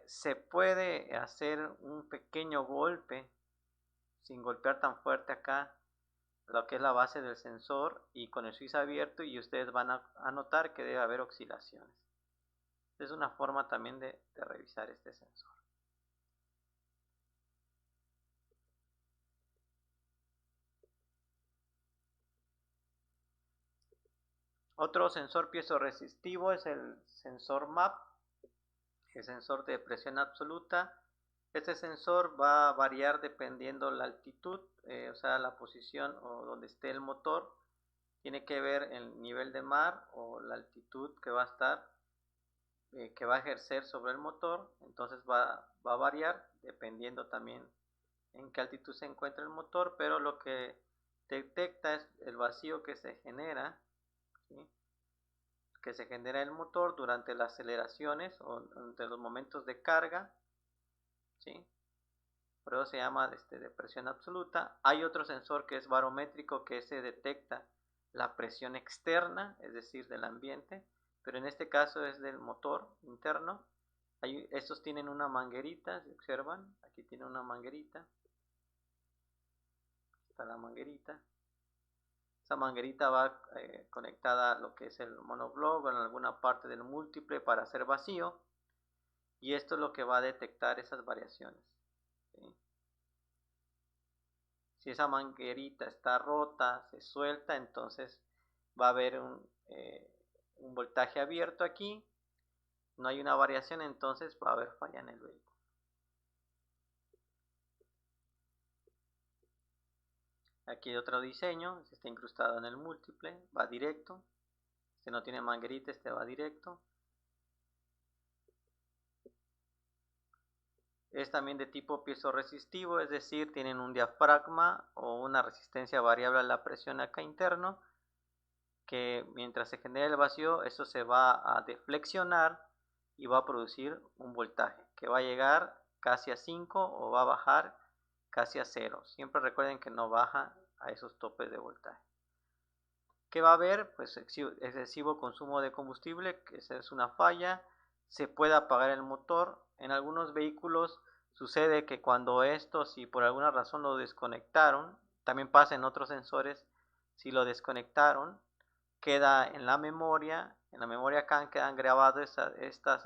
Se puede hacer un pequeño golpe sin golpear tan fuerte acá lo que es la base del sensor y con el switch abierto, y ustedes van a notar que debe haber oscilaciones. Es una forma también de revisar este sensor. Otro sensor piezoresistivo es el sensor MAP, el sensor de presión absoluta. Este sensor va a variar dependiendo la altitud, o sea, la posición o donde esté el motor. Tiene que ver el nivel de mar o la altitud que va a estar, que va a ejercer sobre el motor. Entonces va a variar dependiendo también en qué altitud se encuentra el motor, pero lo que detecta es el vacío que se genera, ¿sí? Que se genera el motor durante las aceleraciones o entre los momentos de carga, ¿sí? Por eso se llama de presión absoluta. Hay otro sensor que es barométrico, que se detecta la presión externa, es decir, del ambiente, pero en este caso es del motor interno. Estos tienen una manguerita, si observan, aquí tiene una manguerita, está la manguerita. Esa manguerita va conectada a lo que es el monoblock o en alguna parte del múltiple para hacer vacío, y esto es lo que va a detectar esas variaciones, ¿sí? Si esa manguerita está rota, se suelta, entonces va a haber un voltaje abierto aquí, no hay una variación, entonces va a haber falla en el vehículo. Aquí hay otro diseño, este está incrustado en el múltiple, va directo. Este no tiene manguerita, este va directo. Es también de tipo piezoresistivo, es decir, tienen un diafragma o una resistencia variable a la presión acá interno, que mientras se genera el vacío, eso se va a deflexionar y va a producir un voltaje que va a llegar casi a 5 o va a bajar casi a 0. Siempre recuerden que no baja a esos topes de voltaje. ¿Qué va a haber? Pues excesivo consumo de combustible, que esa es una falla. Se puede apagar el motor. En algunos vehículos sucede que cuando si por alguna razón lo desconectaron, también pasa en otros sensores, si lo desconectaron, queda en la memoria CAN quedan grabadas estas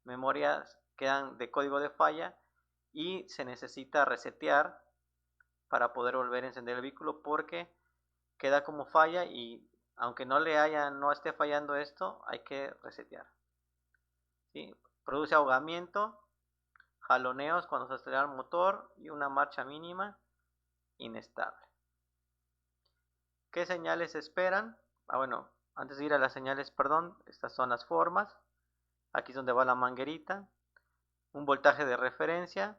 memorias, quedan de código de falla, y se necesita resetear para poder volver a encender el vehículo, porque queda como falla, y aunque no esté fallando esto, hay que resetear, ¿sí? Produce ahogamiento, jaloneos cuando se acelera el motor y una marcha mínima inestable. ¿Qué señales esperan? Bueno, antes de ir a las señales, perdón, estas son las formas. Aquí es donde va la manguerita. Un voltaje de referencia.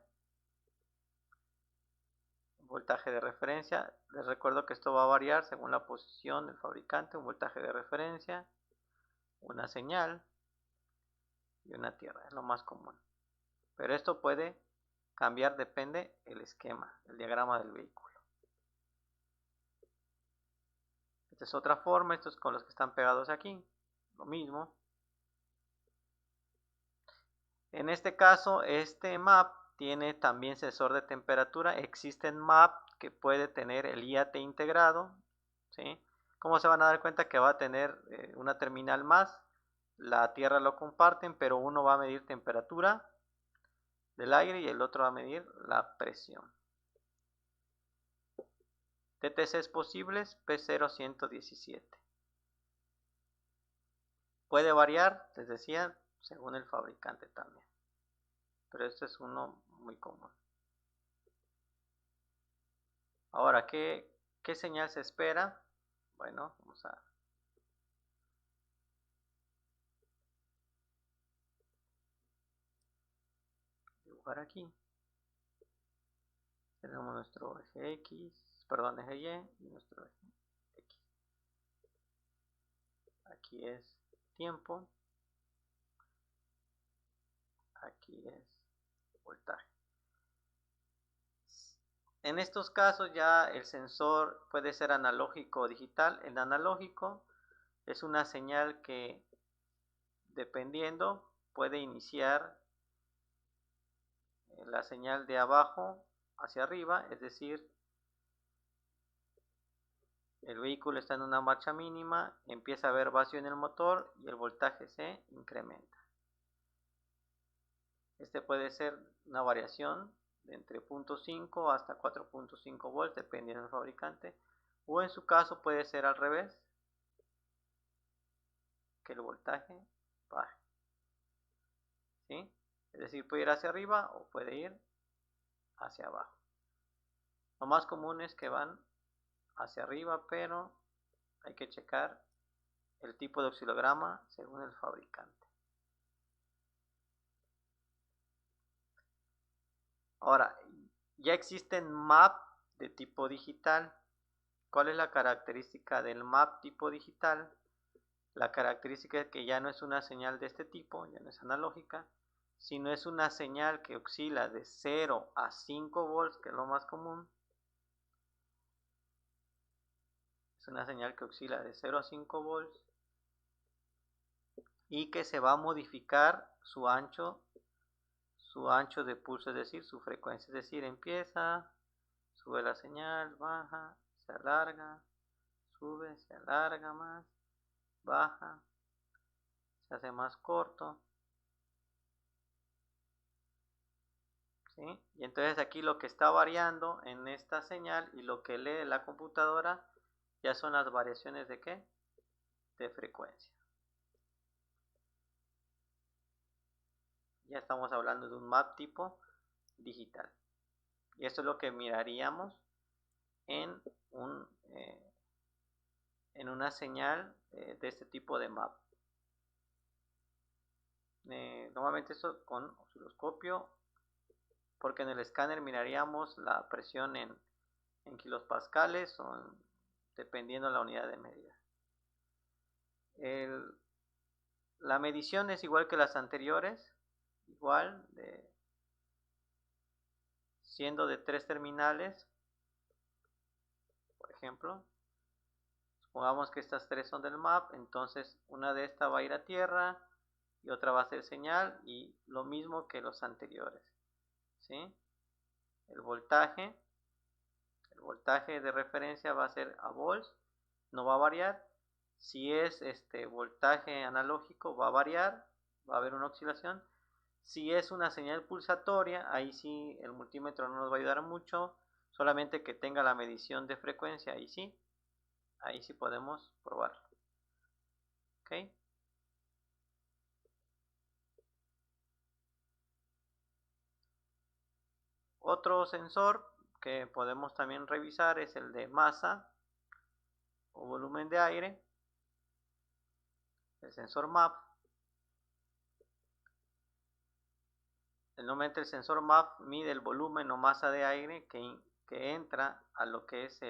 Les recuerdo que esto va a variar según la posición del fabricante. Un voltaje de referencia, una señal y una tierra, es lo más común. Pero esto puede cambiar, depende el esquema, el diagrama del vehículo. Esta es otra forma, estos con los que están pegados aquí, lo mismo. En este caso, este MAP tiene también sensor de temperatura. Existen MAP que puede tener el IAT integrado, ¿sí? ¿Cómo se van a dar cuenta? Que va a tener una terminal más, la tierra lo comparten, pero uno va a medir temperatura del aire y el otro va a medir la presión. TTCs posibles, P0117. Puede variar, les decía, según el fabricante también, pero este es uno muy común. Ahora, ¿qué señal se espera? Bueno, vamos a dibujar aquí. Tenemos nuestro eje X, perdón, eje Y y nuestro eje X. Aquí es tiempo. Aquí es voltaje. En estos casos ya el sensor puede ser analógico o digital. El analógico es una señal que, dependiendo, puede iniciar la señal de abajo hacia arriba, es decir, el vehículo está en una marcha mínima, empieza a haber vacío en el motor y el voltaje se incrementa. Este puede ser una variación de entre 0.5 hasta 4.5 volts, dependiendo del fabricante, o en su caso puede ser al revés, que el voltaje baje, ¿sí? Es decir, puede ir hacia arriba o puede ir hacia abajo. Lo más común es que van hacia arriba, pero hay que checar el tipo de oscilograma según el fabricante. Ahora, ya existen MAP de tipo digital. ¿Cuál es la característica del MAP tipo digital? La característica es que ya no es una señal de este tipo, ya no es analógica, sino es una señal que oscila de 0 a 5 volts, que es lo más común. Es una señal que oscila de 0 a 5 volts y que se va a modificar su ancho de pulso, es decir, su frecuencia. Es decir, empieza, sube la señal, baja, se alarga, sube, se alarga más, baja, se hace más corto, ¿sí? Y entonces aquí lo que está variando en esta señal y lo que lee la computadora ya son las variaciones de ¿qué? De frecuencia. Ya estamos hablando de un MAP tipo digital. Y esto es lo que miraríamos en una señal de este tipo de MAP. Normalmente esto con osciloscopio, porque en el escáner miraríamos la presión en kilopascales o dependiendo de la unidad de medida. La medición es igual que las anteriores, igual, siendo de 3 terminales, por ejemplo. Supongamos que estas 3 son del MAP, entonces una de estas va a ir a tierra y otra va a ser señal, y lo mismo que los anteriores, ¿sí? El voltaje de referencia va a ser a volts, no va a variar. Si es voltaje analógico, va a variar, va a haber una oscilación. Si es una señal pulsatoria, ahí sí el multímetro no nos va a ayudar mucho, solamente que tenga la medición de frecuencia, ahí sí podemos probarlo. ¿Ok? Otro sensor que podemos también revisar es el de masa o volumen de aire, el sensor MAP. Normalmente el sensor MAP mide el volumen o masa de aire que entra a lo que es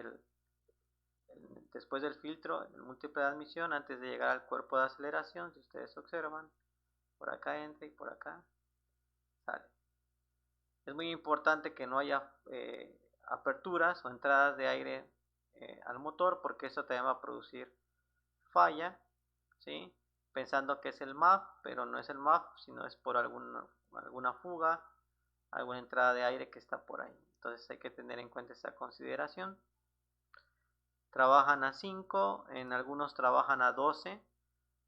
después del filtro, el múltiple de admisión, antes de llegar al cuerpo de aceleración. Si ustedes observan, por acá entra y por acá sale. Es muy importante que no haya aperturas o entradas de aire al motor, porque eso también va a producir falla, ¿sí? Pensando que es el MAF, pero no es el MAF, sino es por alguna fuga, alguna entrada de aire que está por ahí. Entonces hay que tener en cuenta esa consideración. Trabajan a 5, en algunos trabajan a 12.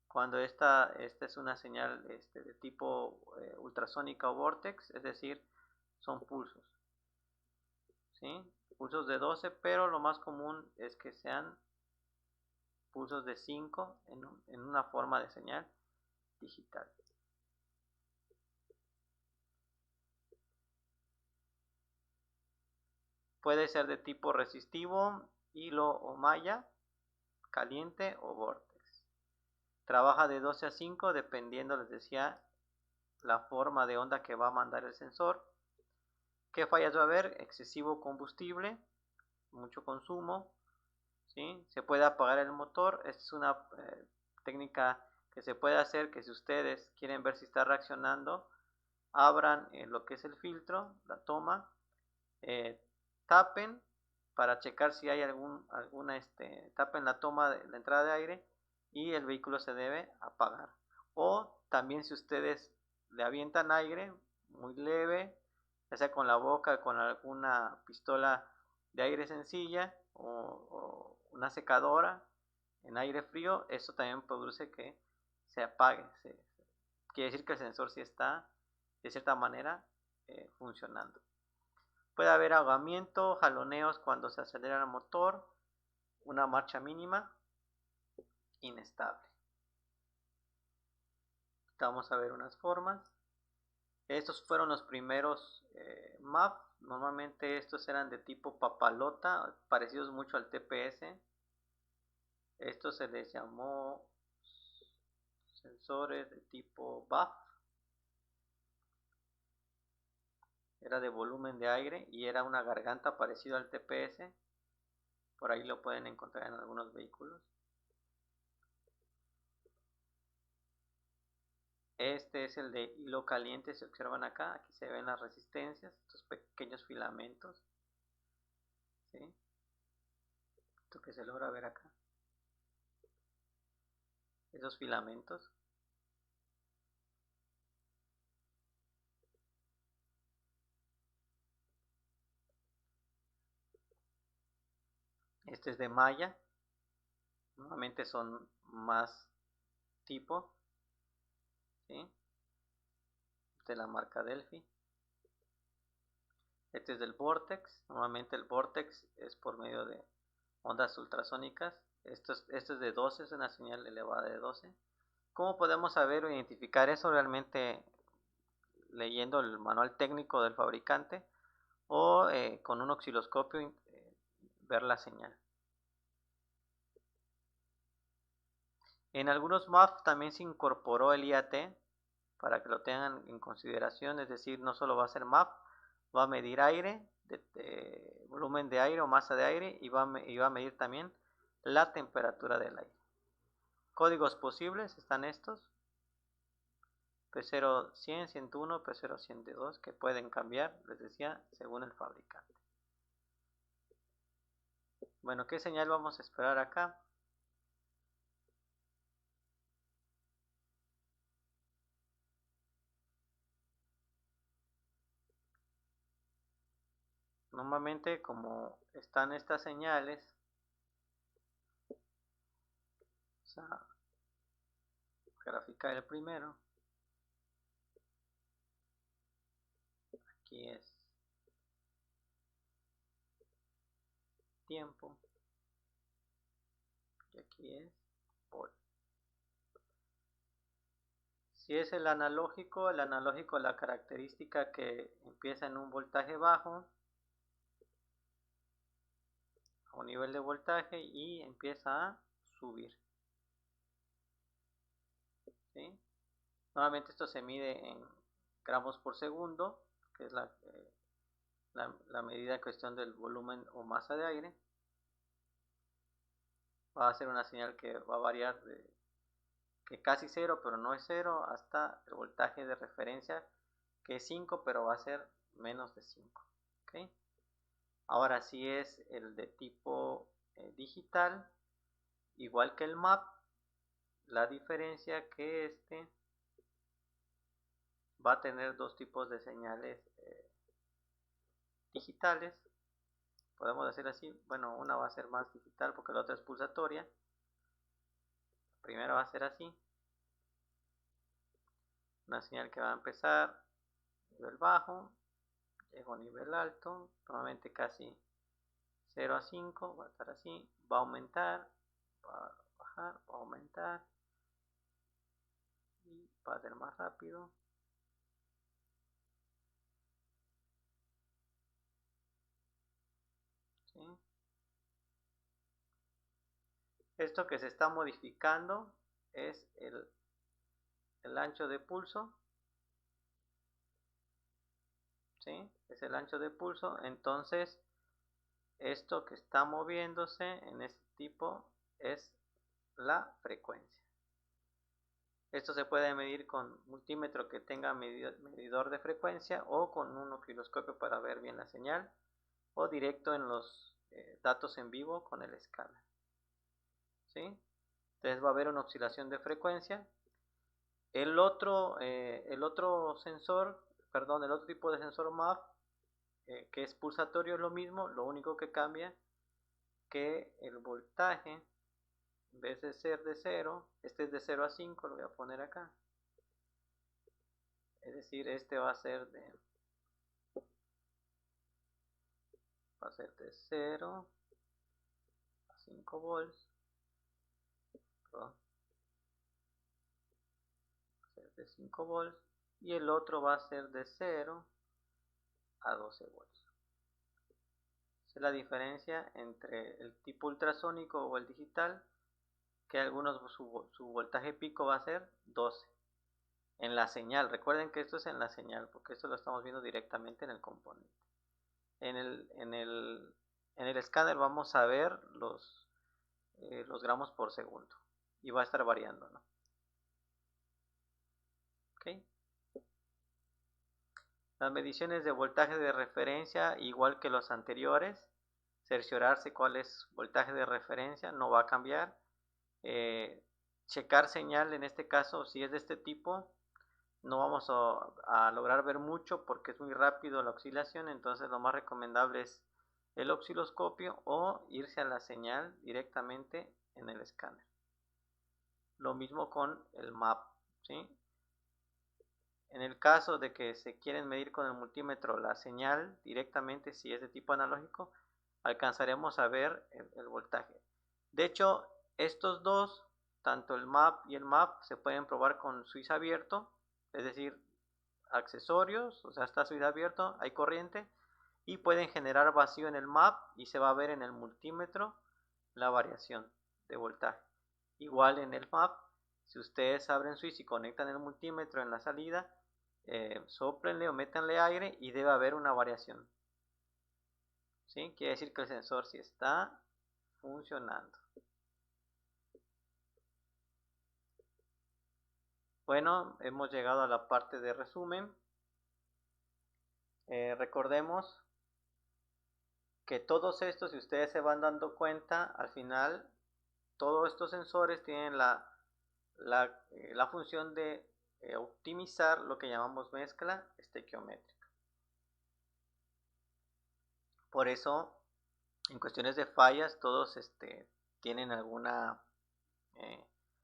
Cuando esta es una señal de tipo ultrasónica o vortex, es decir, son pulsos, ¿sí? Pulsos de 12, pero lo más común es que sean pulsos de 5 en una forma de señal digital. Puede ser de tipo resistivo, hilo o malla, caliente o vortex. Trabaja de 12 a 5 dependiendo, les decía, la forma de onda que va a mandar el sensor. ¿Qué fallas va a haber? Excesivo combustible, mucho consumo, ¿sí? Se puede apagar el motor. Esta es una técnica que se puede hacer, que si ustedes quieren ver si está reaccionando, abran lo que es el filtro, la toma, tapen para checar si hay tapen la toma de la entrada de aire y el vehículo se debe apagar. O también si ustedes le avientan aire muy leve, ya sea con la boca, con alguna pistola de aire sencilla o una secadora en aire frío, eso también produce que se apague. Quiere decir que el sensor sí está de cierta manera funcionando. Puede haber ahogamiento, jaloneos cuando se acelera el motor, una marcha mínima, inestable. Vamos a ver unas formas. Estos fueron los primeros MAP. Normalmente estos eran de tipo papalota, parecidos mucho al TPS. Estos se les llamó sensores de tipo BAF. Era de volumen de aire y era una garganta parecido al TPS. Por ahí lo pueden encontrar en algunos vehículos. Este es el de hilo caliente, se observan acá, aquí se ven las resistencias, estos pequeños filamentos, ¿sí? Esto que se logra ver acá, esos filamentos. Este es de malla, nuevamente son más tipo, ¿sí? De la marca Delphi. Este es del Vortex, normalmente el Vortex es por medio de ondas ultrasónicas. Esto es de 12, es una señal elevada de 12. ¿Cómo podemos saber o identificar eso? Realmente leyendo el manual técnico del fabricante o con un osciloscopio ver la señal. En algunos MAF también se incorporó el IAT para que lo tengan en consideración, es decir, no solo va a ser MAF, va a medir aire, volumen de aire o masa de aire y va a medir también la temperatura del aire. Códigos posibles están estos, P0 100, 101, P0 102, que pueden cambiar, les decía, según el fabricante. Bueno, ¿qué señal vamos a esperar acá? Normalmente, como están estas señales, vamos a graficar el primero. Aquí es tiempo y aquí es volt. Si es el analógico la característica que empieza en un voltaje bajo a un nivel de voltaje y empieza a subir, ¿sí? Nuevamente esto se mide en gramos por segundo, que es la medida en cuestión del volumen o masa de aire. Va a ser una señal que va a variar de que casi 0, pero no es 0, hasta el voltaje de referencia, que es 5, pero va a ser menos de 5. ¿Okay? Ahora, si es el de tipo digital, igual que el MAP, la diferencia que este va a tener dos tipos de señales digitales. Podemos decir así, bueno, una va a ser más digital porque la otra es pulsatoria. La primera va a ser así. Una señal que va a empezar nivel bajo, llego a nivel alto, probablemente casi 0 a 5, va a estar así, va a aumentar, va a bajar, va a aumentar y va a ser más rápido. ¿Sí? Esto que se está modificando es el ancho de pulso. ¿Sí? Es el ancho de pulso. Entonces, esto que está moviéndose en este tipo es la frecuencia. Esto se puede medir con multímetro que tenga medidor de frecuencia o con un osciloscopio para ver bien la señal. o directo en los datos en vivo con el escáner. ¿Sí? Entonces va a haber una oscilación de frecuencia. El otro sensor, perdón, el otro tipo de sensor MAP, que es pulsatorio, es lo mismo, lo único que cambia que el voltaje, en vez de ser de 0, este es de 0 a 5, lo voy a poner acá. Es decir, este va a ser de 0 a 5 volts, perdón, va a ser de 5 volts, y el otro va a ser de 0 a 12 volts. Esa es la diferencia entre el tipo ultrasónico o el digital, que algunos su voltaje pico va a ser 12 en la señal. Recuerden que esto es en la señal, porque esto lo estamos viendo directamente en el componente. En el escáner vamos a ver los gramos por segundo y va a estar variando, ¿no? ¿Okay? Las mediciones de voltaje de referencia, igual que los anteriores, cerciorarse cuál es voltaje de referencia, no va a cambiar. Checar señal, en este caso, si es de este tipo, no vamos a lograr ver mucho porque es muy rápido la oscilación, entonces lo más recomendable es el osciloscopio o irse a la señal directamente en el escáner. Lo mismo con el MAP, ¿sí? En el caso de que se quieren medir con el multímetro la señal directamente, si es de tipo analógico, alcanzaremos a ver el voltaje. De hecho, estos dos, tanto el MAP y el MAP, se pueden probar con switch abierto, es decir, accesorios, o sea, está switch abierto, hay corriente, y pueden generar vacío en el MAP y se va a ver en el multímetro la variación de voltaje. Igual en el MAP, si ustedes abren switch y conectan el multímetro en la salida, sóplenle o métanle aire y debe haber una variación. ¿Sí? Quiere decir que el sensor sí está funcionando. Bueno, hemos llegado a la parte de resumen. Recordemos que todos estos, si ustedes se van dando cuenta, al final todos estos sensores tienen la función de optimizar lo que llamamos mezcla estequiométrica. Por eso, en cuestiones de fallas, todos tienen alguna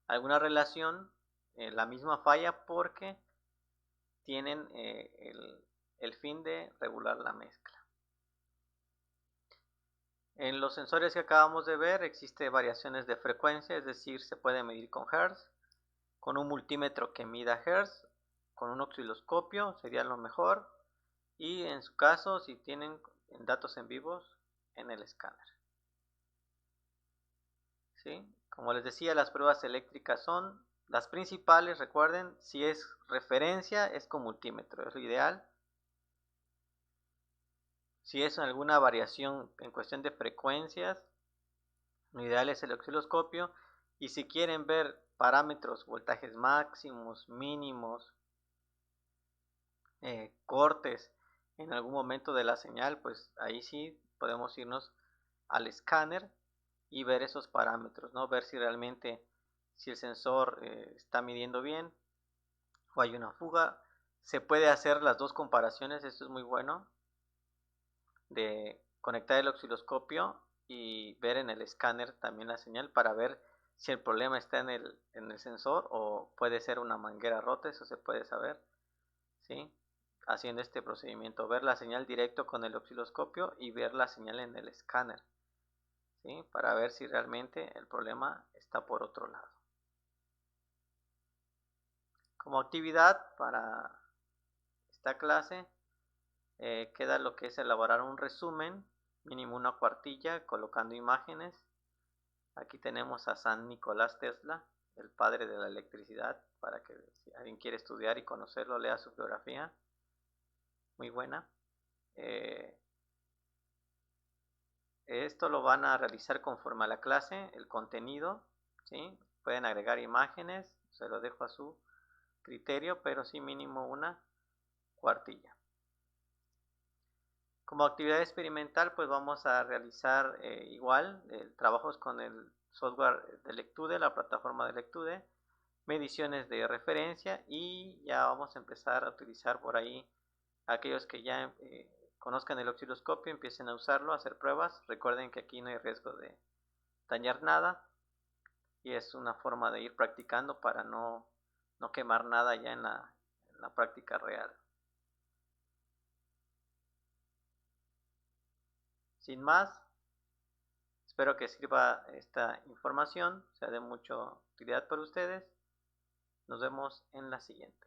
relación, la misma falla, porque tienen el fin de regular la mezcla. En los sensores que acabamos de ver existen variaciones de frecuencia, es decir, se puede medir con Hertz, con un multímetro que mida Hertz, con un osciloscopio sería lo mejor, y en su caso, si tienen datos en vivos, en el escáner. ¿Sí? Como les decía, las pruebas eléctricas son las principales, recuerden, si es referencia es con multímetro, es lo ideal. Si es alguna variación en cuestión de frecuencias, lo ideal es el osciloscopio. Y si quieren ver parámetros, voltajes máximos, mínimos, cortes en algún momento de la señal, pues ahí sí podemos irnos al escáner y ver esos parámetros, ¿no? Ver si realmente, si el sensor está midiendo bien o hay una fuga. Se puede hacer las dos comparaciones, esto es muy bueno, de conectar el osciloscopio y ver en el escáner también la señal para ver si el problema está en el sensor o puede ser una manguera rota, eso se puede saber, ¿sí? Haciendo este procedimiento, ver la señal directo con el osciloscopio y ver la señal en el escáner, ¿sí? Para ver si realmente el problema está por otro lado. Como actividad para esta clase queda lo que es elaborar un resumen, mínimo una cuartilla, colocando imágenes. Aquí tenemos a San Nicolás Tesla, el padre de la electricidad, para que si alguien quiere estudiar y conocerlo, lea su biografía. Muy buena. Esto lo van a realizar conforme a la clase, el contenido, ¿sí? Pueden agregar imágenes, se lo dejo a su criterio, pero sí mínimo una cuartilla. Como actividad experimental, pues vamos a realizar igual trabajos con el software de Lectude, la plataforma de Lectude, mediciones de referencia y ya vamos a empezar a utilizar por ahí aquellos que ya conozcan el osciloscopio, empiecen a usarlo, a hacer pruebas. Recuerden que aquí no hay riesgo de dañar nada y es una forma de ir practicando para no quemar nada ya en la práctica real. Sin más, espero que sirva esta información, sea de mucha utilidad para ustedes. Nos vemos en la siguiente.